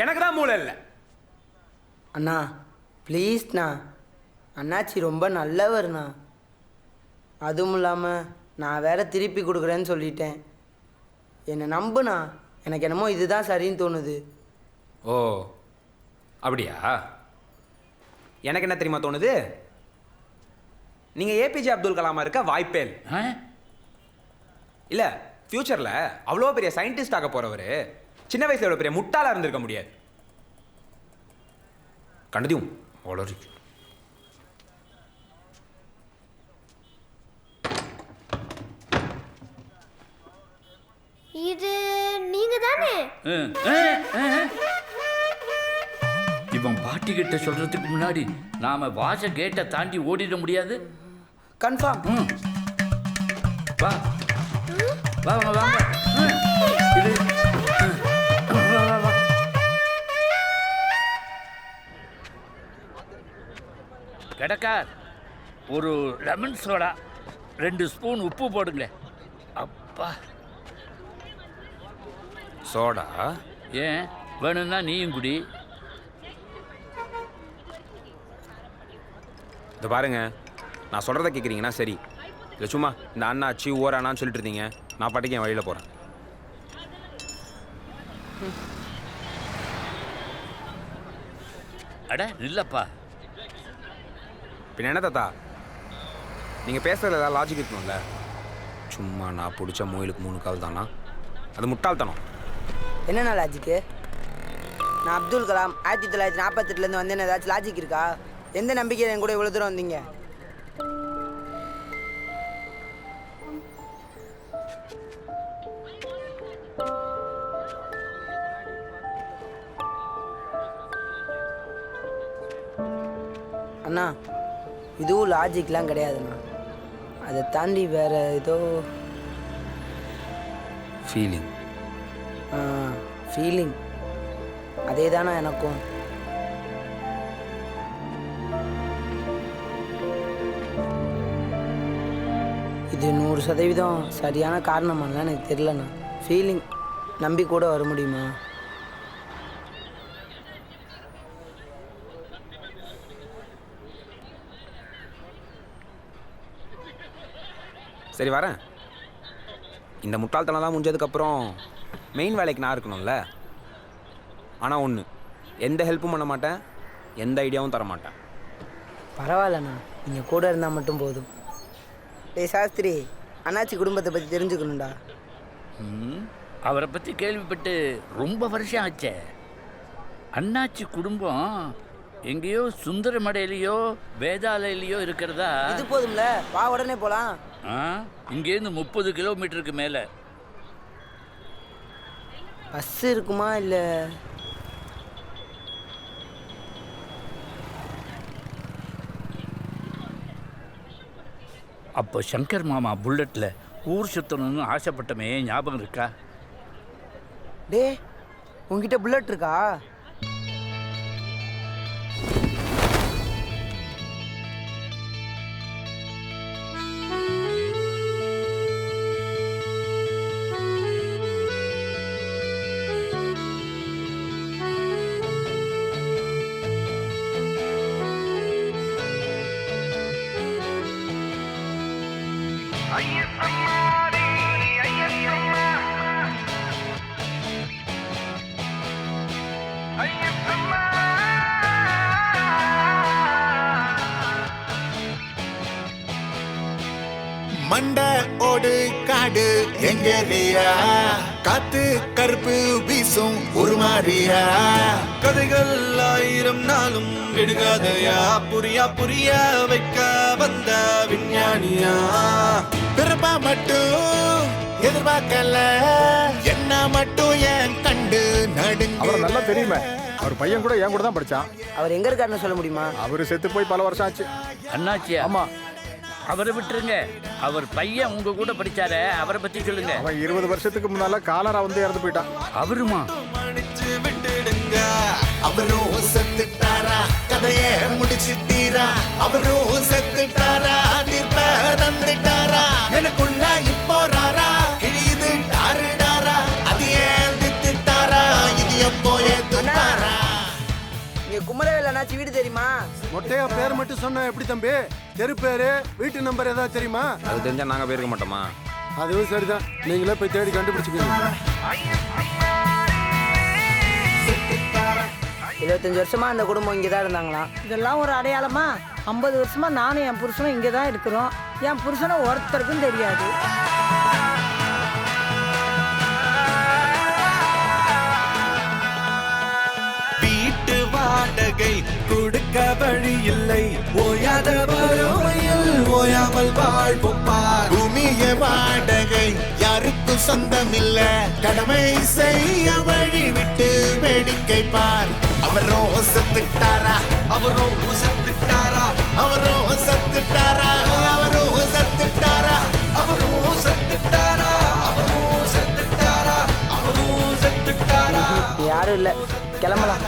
எனக்கு தான் மூளை இல்லை. அண்ணா ப்ளீஸ்ண்ணா, அண்ணாச்சி ரொம்ப நல்லவர்ண்ணா. அதுவும் இல்லாமல் நான் வேற திருப்பி கொடுக்குறேன்னு சொல்லிட்டேன். என்னை நம்புண்ணா, எனக்கு என்னமோ இதுதான் சரின்னு தோணுது. ஓ அப்படியா? எனக்கு என்ன தெரியுமா தோணுது, நீங்கள் ஏபிஜே அப்துல் கலாமா இருக்க வாய்ப்பே இல்லை. ஃப்யூச்சரில் அவ்வளோ பெரிய சயின்டிஸ்ட் ஆக போகிறவர் சின்ன வயசில் எவ்வளோ பெரிய முட்டாளாக இருந்திருக்க முடியாது. கண்டதையும் வளரு. இது நீங்க தானே? இவன் பாட்டி கிட்ட சொல்றதுக்கு முன்னாடி நாம வாச கேட்டை தாண்டி ஓடிட முடியாது. கன்ஃபார்ம். வா வாங்க வாங்க. இது கடக்கார், ஒரு லெமன் சோடா 2 ஸ்பூன் உப்பு போடுங்களேன். அப்பா, சோடா ஏன் வேணும்னா நீயும் குடி. இதை பாருங்க, நான் சொல்கிறத கேட்குறீங்கன்னா சரி, இல்லை சும்மா இந்த அண்ணாச்சி ஓரானான்னு சொல்லிட்டு இருந்தீங்க, நான் பாட்டுக்கு என் வழியில் போகிறேன். அட இல்லைப்பா. பின்ன என்ன தாத்தா, நீங்கள் பேசுகிறதுல ஏதாவது லாஜிக் இருக்கணும்ல. சும்மா நான் பிடிச்ச மொயிலுக்கு 3 கால் தானா, அது முட்டாள்தனம். என்னென்ன லாஜிக்கு? நான் அப்துல் கலாம் 1948 வந்தேன்னு ஏதாச்சும் லாஜிக் இருக்கா? எந்த நம்பிக்கையில் என் கூட இவ்வளோ தூரம் வந்தீங்க? அண்ணா இதுவும் லாஜிக்லாம் கிடையாதுண்ணா, அதை தாண்டி வேற ஏதோ ஃபீலிங். ஃபீலிங் அதே தானே எனக்கும். இது 100% சரியான காரணமாலாம் எனக்கு தெரியலண்ணா. ஃபீலிங் நம்பி கூட வர முடியுமா? சரி வரேன். இந்த முட்டாள்தனம்லாம் முடிஞ்சதுக்கப்புறம் மெயின் வேலைக்கு நான் இருக்கணும்ல. ஆனால் ஒன்று, எந்த ஹெல்ப்பும் பண்ண மாட்டேன், எந்த ஐடியாவும் தர மாட்டேன். பரவாயில்லண்ணா, நீங்கள் கூட இருந்தால் மட்டும் போதும். டேய் சாஸ்திரி, அண்ணாச்சி குடும்பத்தை பற்றி தெரிஞ்சுக்கணும்டா. அவரை பற்றி கேள்விப்பட்டு ரொம்ப வருஷம் ஆச்சே. அண்ணாச்சி குடும்பம் எங்கேயோ சுந்தரமடையிலையோ வேதாலையிலையோ இருக்கிறதா? இது போதும்ல, வா உடனே போகலாம். இங்கேருந்து 30 கிலோமீட்டருக்கு மேலே. பஸ் இருக்குமா இல்லை? அப்போ சங்கர் மாமா புல்லட்டில் ஊர் சுற்றணும்னு ஆசைப்பட்டமே ஞாபகம் இருக்கா? டே உங்ககிட்ட புல்லட் இருக்கா? மண்ட ஓடு காடு எங்கேரியா காத்து கருப்பு வீசும் ஒரு மாறியா கதைகள் 1000 நாளும் விடுகாதையா புரியா புரிய வைக்க வந்த விஞ்ஞானியா பிறப்பா மட்டும் எதிர்பார்க்கல என்ன மட்டும் என் கண்டு நடுங்க. அவரை நல்லா தெரியுமே. அவர் பையன் கூட என் கூட தான் படிச்சான். அவர் எங்க இருக்காருன்னு சொல்ல முடியுமா? அவரு செத்து போய் பல வருஷம் ஆச்சு. அண்ணாச்சியா? ஆமா. அவரை விட்டுருங்க. அவர் பையன் உங்க கூட படிச்சாரே, அவரை பத்தி சொல்லுங்க. அவன் 20 வருஷத்துக்கு முன்னால காலரா வந்து இறந்து போயிட்டான். அவருமா? அவரும் செத்துட்டாரா, கதையே முடிச்சுட்டீரா. அவரும் செத்துட்டாரா, தீர்ப்ப தந்துட்டாரா. எனக்குள்ள இப்போ ராரா கிழியுது டாருடாரா. அது ஏன் திட்டாரா, இது எப்போ ஏத்துட்டாரா. இங்க குமரவேல் அண்ணாச்சி வீடு தெரியுமா? மொட்டையா பேர் மட்டும் சொன்னா எப்படி தம்பி? தெரு பேரு வீட்டு நம்பர் ஏதாவது தெரியுமா? அது தெரிஞ்சா நாங்க போயிருக்க மாட்டோமா? அதுவும் சரிதான், நீங்களே போய் தேடி கண்டுபிடிச்சுக்கோங்க. 25 வருஷமா அந்த குடும்பம் இங்கே தான் இருந்தாங்களாம். இதெல்லாம் ஒரு அடையாளமா? 50 வருஷமா நானும் என் புருஷனும் இங்கே தான் இருக்கிறோம். என் புருஷனை ஒருத்தருக்கும் தெரியாது. வீட்டு வாடகை கொடுக்க வழி இல்லை. ஓயாத வறுமையில் ஓயாமல் வாழ்வோம் பார். பூமிய வாடகை யாருக்கும் சொந்தம் இல்ல. கடமை செய்ய வழி விட்டு வேடிக்கை பார். அவரும் செத்துட்டாரா, அவரும் செத்துட்டாரா, அவரும் செத்துட்டாரா, அவரும் செத்துட்டாரா, அவரும் செத்துட்டாரா, அவரும் செத்துட்டாரா, அவரும் செத்துட்டாரா. யாரும் இல்லை, கிளம்பலாம்.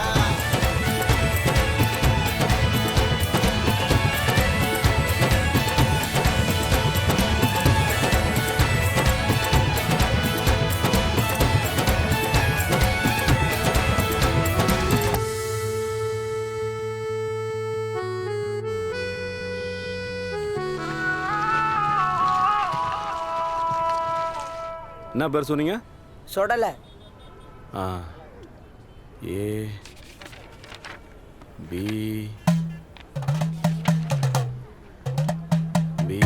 என்ன பேர் சொன்னீங்க? சொடலை. ஆ ஏ பி பி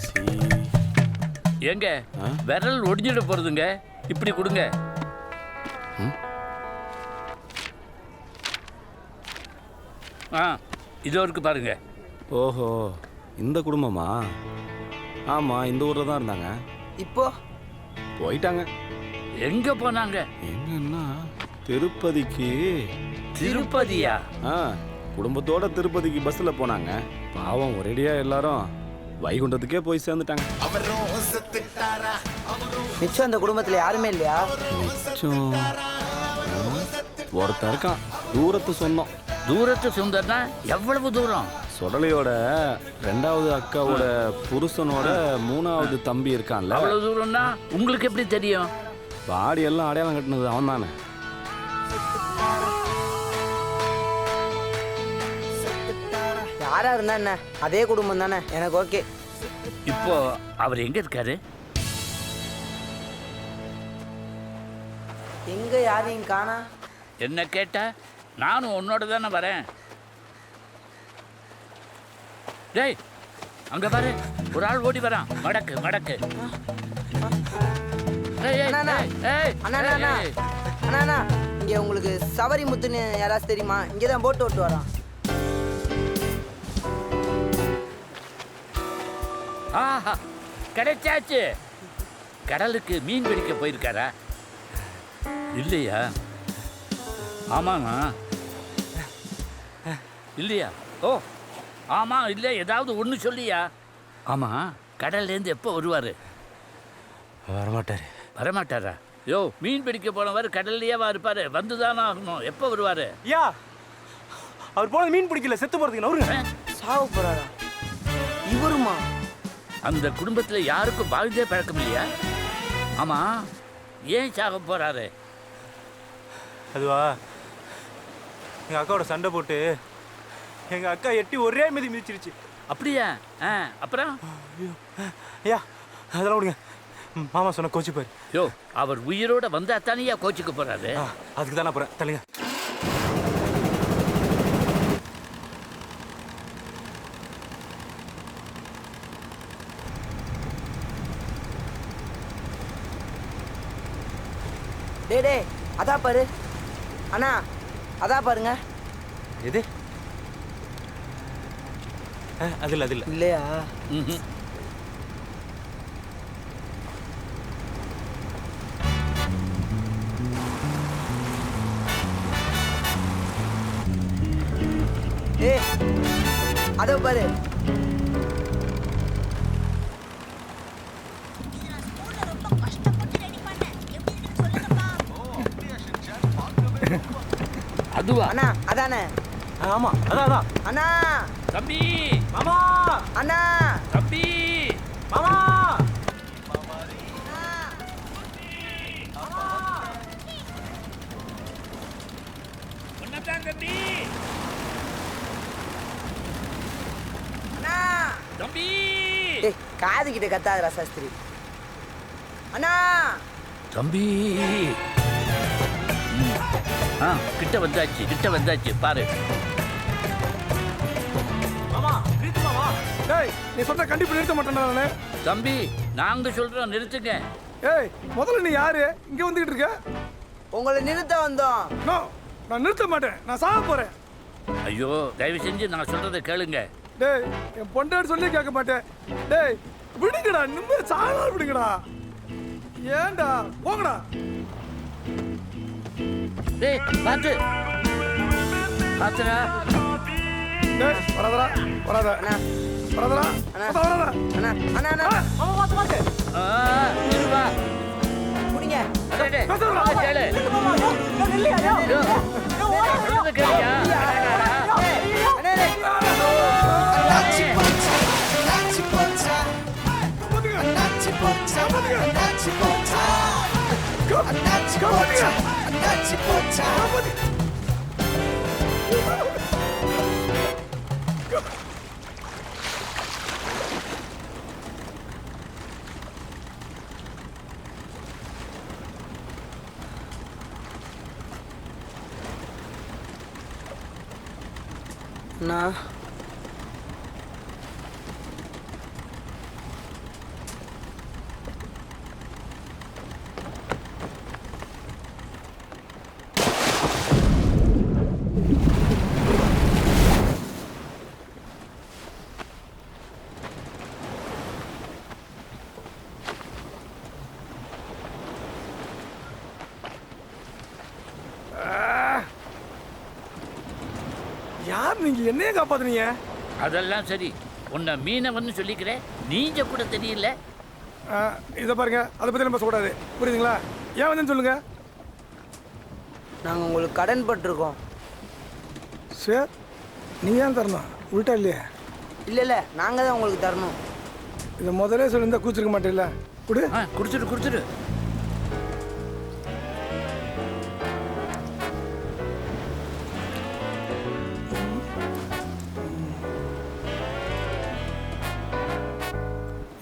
சி. எங்க விரல் ஒடிஞ்சிட போறதுங்க, இப்படி கொடுங்க. இதோ இருக்கு பாருங்க. ஓஹோ, இந்த குடும்பமா? ஆமா, இந்த ஊர்ல தான் இருந்தாங்க. இப்போ போயிட்டாங்க. எங்க போனாங்க? எங்கன்னா திருப்பதிக்கு. திருப்பதியா? குடும்பத்தோட திருப்பதிக்கு பஸ்ல போனாங்க. பாவம், ஒரேடியா எல்லாரும் வைகுண்டத்துக்கே போய் சேர்ந்துட்டாங்க. மிச்சம் அந்த குடும்பத்துல யாருமே இல்லையா? மிச்சம் ஒருத்தர் இருக்கான், தூரத்து சொந்தம். தூரத்து சொந்தம்னா எவ்வளவு தூரம்? சொடலையோட 2வது அக்காவோட புருஷனோட 3வது தம்பி இருக்கான்ல. அவ்வளவு தூரம்னா உங்களுக்கு எப்படி தெரியும்? பாடி எல்லாம் அடையாளம் கட்டினது அவன் தானே. யாரா இருந்தா என்ன, அதே குடும்பம் தானே, எனக்கு ஓகே. இப்போ அவர் எங்க இருக்காரு? எங்க யாரையும் காணா. என்ன கேட்டா நானும் உன்னோட தானே வரேன். டேய், அங்க பாரு, ஒரு ஆள் ஓடி வரான். மடக்கு மடக்கு. அண்ணா, இங்க உங்களுக்கு சவரி முத்துன்னு யாராச்சும் தெரியுமா? இங்கதான் போட்டு ஓட்டு வரான். ஆஹா, கிடைச்சாச்சு. கடலுக்கு மீன் பிடிக்க போயிருக்காரா? இல்லையா? ஆமாண்ணா. இல்லையா? ஓ, ஆமாம் இல்லை ஏதாவது ஒன்று சொல்லியா? ஆமாம், கடல்லேருந்து எப்போ வருவார்? வரமாட்டார். வரமாட்டாரா? யோ, மீன் பிடிக்க போனவர் கடல்லையேவா இருப்பார்? வந்து தானே ஆகணும். எப்போ வருவார்? ஐயா, அவர் போனது மீன் பிடிக்கல, செத்து போகிறதுக்கு நவருங்க. சாவு போகிறாரா இவருமா? அந்த குடும்பத்தில் யாருக்கும் வாழ்ந்தே பழக்கம் இல்லையா? ஆமாம், ஏன் சாக போகிறாரு? அதுவா, எங்கள் அக்காவோட சண்டை போட்டு எங்கள் அக்கா எட்டி ஒரே மிதி மிதிச்சிருச்சு. அப்படியா? அப்புறம்? ஐயா அதெல்லாம் விடுங்க, மாமா சொன்ன கோச்சு பாரு. யோ, அவர் உயிரோட வந்தா தானியா கோச்சுக்கு போறாரு? அதுக்கு தான் நான் போகிறேன், தள்ளுங்க. டே அதா பாரு அண்ணா, அதா பாருங்க. எது? அதில் அதில் இல்லையா? ஏ அதோ பாரு. அதுவா? அண்ணா அதானே. ஆமா அதான் அதான். அண்ணா தம்பி. மாமா. அண்ணா தம்பி. மாமா. ஒன்னதான் தம்பி. அண்ணா தம்பி. டேய் காது கிட்ட கத்தாதடா சாஸ்திரி. அண்ணா தம்பி. கிட்ட வந்தாச்சு பாரு. மாமா நிறுத்து மாமா. டேய் நீ சொல்ற கண்டிப்பா நிறுத்த மாட்டேன்டா நானு. தம்பி நாங்க சொல்றோம் நிறுத்துங்க. ஏய் முதல்ல நீ யாரு இங்க வந்துகிட்டு இருக்க? உங்களை நிறுத்த வந்தோம். நோ நான் நிறுத்த மாட்டேன், நான் சாக போறேன். ஐயோ தயவு செஞ்சு நான் சொல்றதை கேளுங்க. டேய் என் பொண்டாட்டி சொல்லி கேட்க மாட்டேன். டேய் விடுங்கடா, நிம்மதி சாகா விடுங்கடா. ஏன்டா போங்கடா. டேய் பாத்து பாத்துடா. டேய் வராதடா வராத. அண்ணா வராதடா வராதடா. அண்ணா அண்ணா அண்ணா மாமா பாத்து பாத்து. இருவா புடிங்க. டேய் டேய் கேளு. இல்லையா? சொல்றதை கேளியா? நான் யார் நீங்க என்னைய காப்பாத்துறீங்க? அதெல்லாம் சரி, உன்னை மீனவன்னு சொல்லிக்கிறேன், நீங்க கூட தெரியல. இதை பாருங்க, அதை பத்தி நம்ம சொல்லக்கூடாது, புரியுதுங்களா? ஏன் வந்து சொல்லுங்க. நாங்கள் உங்களுக்கு கடன் பட்டிருக்கோம். சார் நீ ஏன் தரணும்? உள்டா இல்லையா? இல்லை நாங்கள் தான் உங்களுக்கு தரணும். இதை முதலே சொல்லியிருந்தா கூச்சிருக்க மாட்டேல்ல? கொடு. கொடுத்துரு.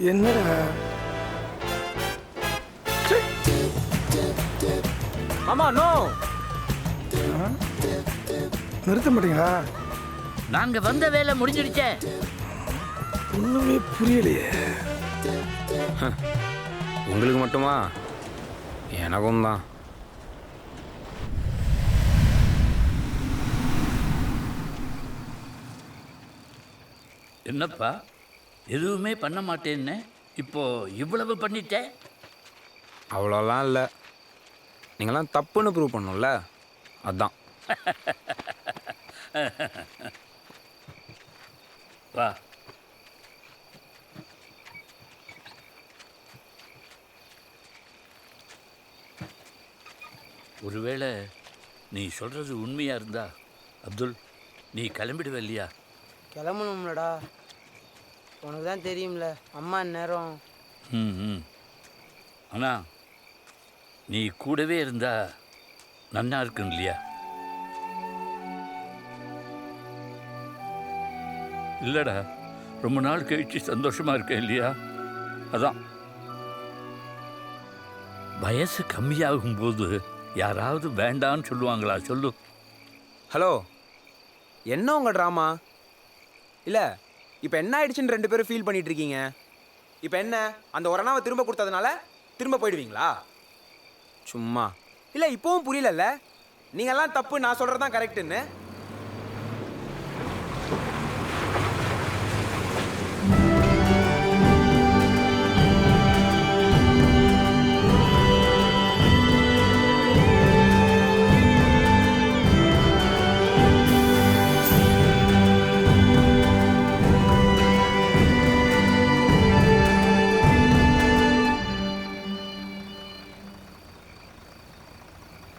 என்னடா மாமா நோ. நிறுத்த மாட்டீங்களா? நாங்க வந்த வேலை முடிஞ்சிடுச்சே. ஒண்ணுமே புரியலையே. உங்களுக்கு மட்டுமா? எனக்கும் தான். என்னப்பா எதுவுமே பண்ண மாட்டேன்னு இப்போ இவ்வளவு பண்ணிட்டேன்? அவ்வளோலாம் இல்லை, நீங்களாம் தப்புன்னு ப்ரூவ் பண்ணணும்ல, அதான். வா. ஒருவேளை நீ சொல்கிறது உண்மையாக இருந்தா அப்துல், நீ கிளம்பிடுவ இல்லையா? கிளம்பணும்லடா, உனக்கு தான் தெரியும்ல அம்மா நேரம். ம். ஆனால் நீ கூடவே இருந்தா நன்னா இருக்கும் இல்லையா? இல்லைடா, ரொம்ப நாள் கழிச்சு சந்தோஷமாக இருக்கேன் இல்லையா? அதான் வயசு கம்மியாகும்போது யாராவது வேண்டான்னு சொல்லுவாங்களா? சொல்லு. ஹலோ, என்ன உங்கள் ட்ராமா? இல்லை, இப்போ என்ன ஆயிடுச்சுன்னு 2 பேரும் ஃபீல் பண்ணிட்டு இருக்கீங்க. இப்போ என்ன, அந்த ஒரு அண்ணாவை திரும்ப கொடுத்ததுனால திரும்ப போயிடுவீங்களா? சும்மா இல்லை, இப்போவும் புரியலல்ல. நீங்கள்லாம் தப்பு, நான் சொல்கிறது தான் கரெக்டுன்னு.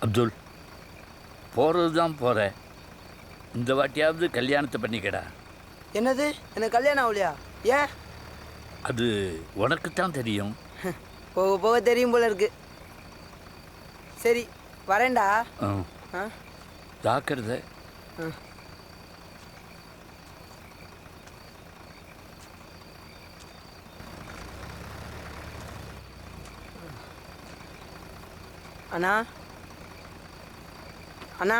அப்துல், போகிறது தான் போகிறேன். இந்த வாட்டியாவது கல்யாணத்தை பண்ணிக்கடா. என்னது, எனக்கு கல்யாணம் ஆகலையா? ஏன்? அது உனக்கு தான் தெரியும். போக போக தெரியும் போல இருக்கு. சரி, வரேன்டா. ஜாக்கிரதை. அண்ணா, அண்ணா,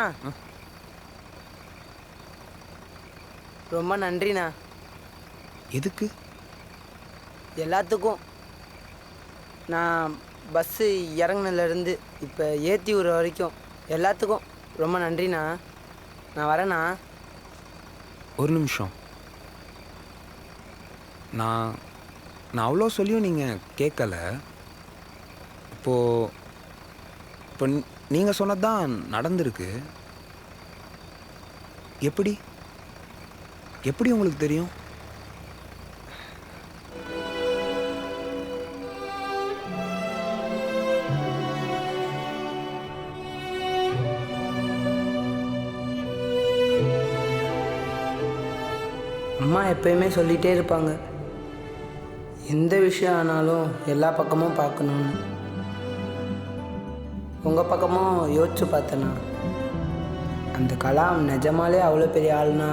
ரொம்ப நன்றிண்ணா. எதுக்கு? எல்லாத்துக்கும். நான் பஸ்ஸு இறங்குனதுலேருந்து இப்போ ஏற்றி விடுற வரைக்கும் எல்லாத்துக்கும் ரொம்ப நன்றிண்ணா. நான் வரேண்ணா. ஒரு நிமிஷம். நான் அவ்வளோ சொல்லியும் நீங்கள் கேட்கல. இப்போ நீங்கள் சொன்னது தான் நடந்திருக்கு. எப்படி உங்களுக்கு தெரியும்? அம்மா எப்பயுமே சொல்லிகிட்டே இருப்பாங்க, எந்த விஷயம் ஆனாலும் எல்லா பக்கமும் பார்க்கணுன்னு. உங்கள் பக்கமும் யோசிச்சு பார்த்தேண்ணா, அந்த கலாம் நிஜமாலே அவ்வளோ பெரிய ஆள்னா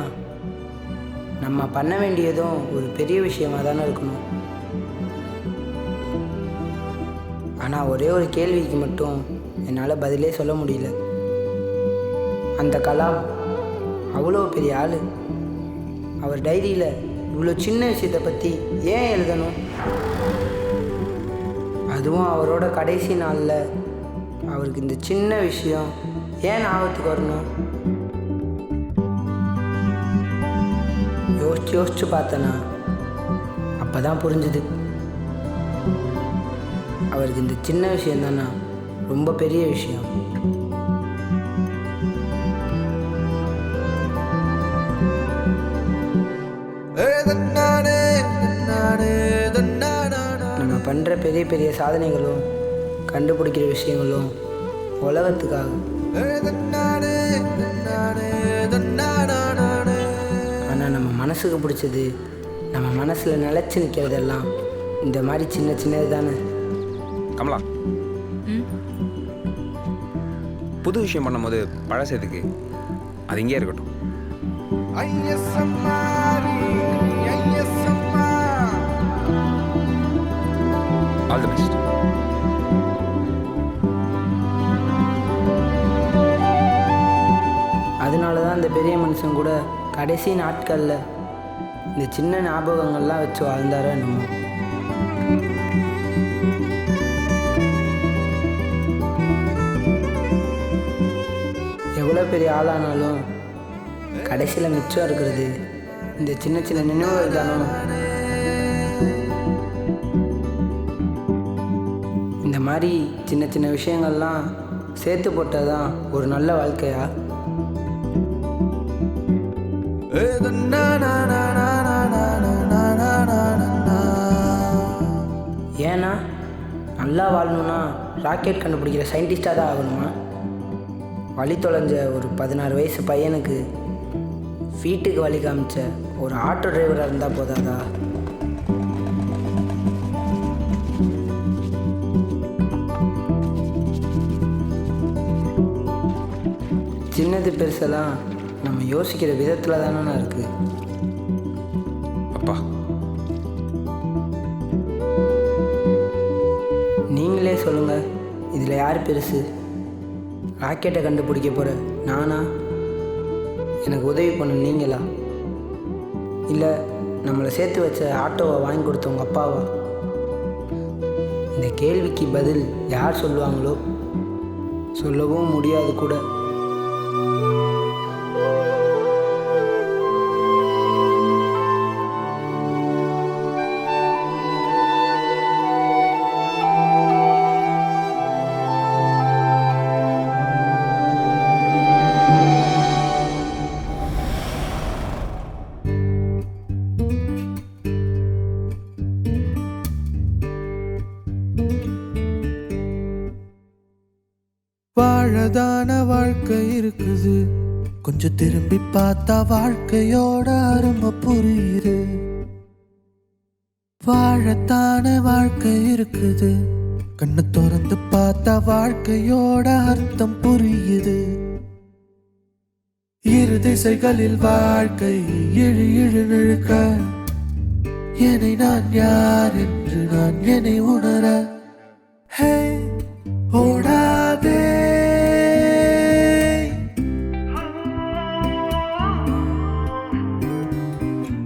நம்ம பண்ண வேண்டியதும் ஒரு பெரிய விஷயமாக தானே இருக்கணும். ஆனால் ஒரே ஒரு கேள்விக்கு மட்டும் என்னால் பதிலே சொல்ல முடியல. அந்த கலாம் அவ்வளோ பெரிய ஆள், அவர் டைரியில் இவ்வளோ சின்ன விஷயத்தை பற்றி ஏன் எழுதணும்? அதுவும் அவரோட கடைசி நாளில் அவருக்கு இந்த சின்ன விஷயம் ஏன் ஞாபகத்துக்கு வரணும்? யோசிச்சு பார்த்தேன்னா அப்போ தான் புரிஞ்சுது, அவருக்கு இந்த சின்ன விஷயம் தானா ரொம்ப பெரிய விஷயம். நம்ம பண்ணுற பெரிய பெரிய சாதனைகளும் கண்டுபிடிக்கிற விஷயங்களும் உலகத்துக்காக. ஆனால் நம்ம மனசுக்கு பிடிச்சது, நம்ம மனசில் நிலச்சி நிற்கிறதெல்லாம் இந்த மாதிரி சின்ன சின்னது தானே. கமலா, புது விஷயம் பண்ணும்போது பழசதுக்கு, அது இங்கே இருக்கட்டும். All the best. அதனால தான் அந்த பெரிய மனுஷன் கூட கடைசி நாட்களில் இந்த சின்ன ஞாபகங்கள்லாம் வச்சு வாழ்ந்தாரோ என்னமோ. எவ்வளோ பெரிய ஆளானாலும் கடைசியில் மிச்சம் இருக்கிறது இந்த சின்ன சின்ன நினைவுகள் தானோ. இந்த மாதிரி சின்ன சின்ன விஷயங்கள்லாம் சேர்த்து போட்டால் தான் ஒரு நல்ல வாழ்க்கையா. na na na na na na நல்லா வாழணும்னா ராக்கெட் கண்டுபிடிக்கிற சயின்டிஸ்டாக தான் ஆகணுமா? வழி தொலைஞ்ச ஒரு 16 வயசு பையனுக்கு வீட்டுக்கு வழி காமிச்ச ஒரு ஆட்டோ டிரைவராக இருந்தால் போதாதா? சின்னது பெருசெல்லாம் நம்ம யோசிக்கிற விதத்தில் தானே இருக்குது. அப்பா நீங்களே சொல்லுங்கள், இதில் யார் பெருசு? ராக்கெட்டை கண்டுபிடிக்க போகிற நானா? எனக்கு உதவி பண்ண நீங்களா? இல்லை நம்மளை சேர்த்து வச்ச ஆட்டோவை வாங்கி கொடுத்தவங்க அப்பாவா? இந்த கேள்விக்கு பதில் யார் சொல்லுவாங்களோ சொல்லவும் முடியாது கூட. வாழதான வாழ்க்கை இருக்குது, கொஞ்சம் திரும்பி பார்த்தா வாழ்க்கையோட அருமை புரியுது. வாழத்தான வாழ்க்கை இருக்குது, கண்ணை திறந்து பார்த்தா வாழ்க்கையோட அர்த்தம் புரியுது. இரு திசைகளில் வாழ்க்கை இழு இழு நிழுக்க, என்னை நான் யார் என்று நான் என்னை உணர. ஹே ஓடாதே,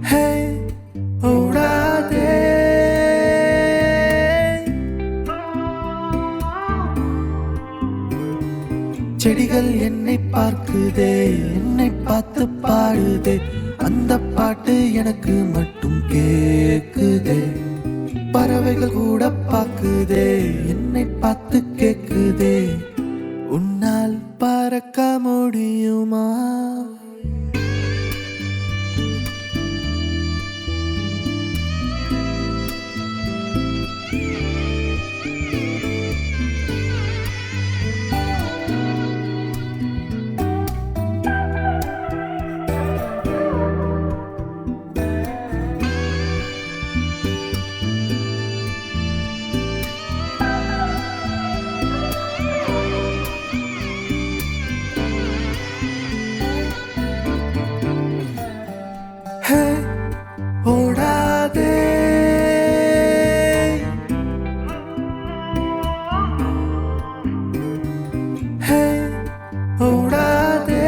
ஹே ஓடாதே, செடிகள் என்னை பார்க்குதே, என்னை பார்த்து பாடுதே, அந்த பாட்டு எனக்கு மட்டும் கேக்குதே. பறவைகள் கூட பார்க்குதே, என்னை பார்த்து கேக்குதே, உன்னால் பறக்க முடியுமா? ஹே ஓடாதே, ஹே ஓடாதே,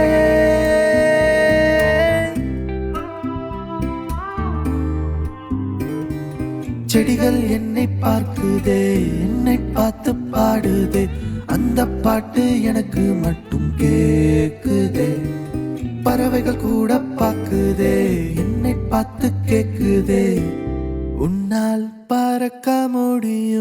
செடிகள் என்னை பார்க்குதே, என்னை பார்த்து பாடுதே, அந்த பாட்டு எனக்கு மட்டும் கேக்குதே. பறவைகள் கூட பார்க்குதே, என்னை பார்த்து கேக்குதே, உன்னால் பறக்க முடியும்.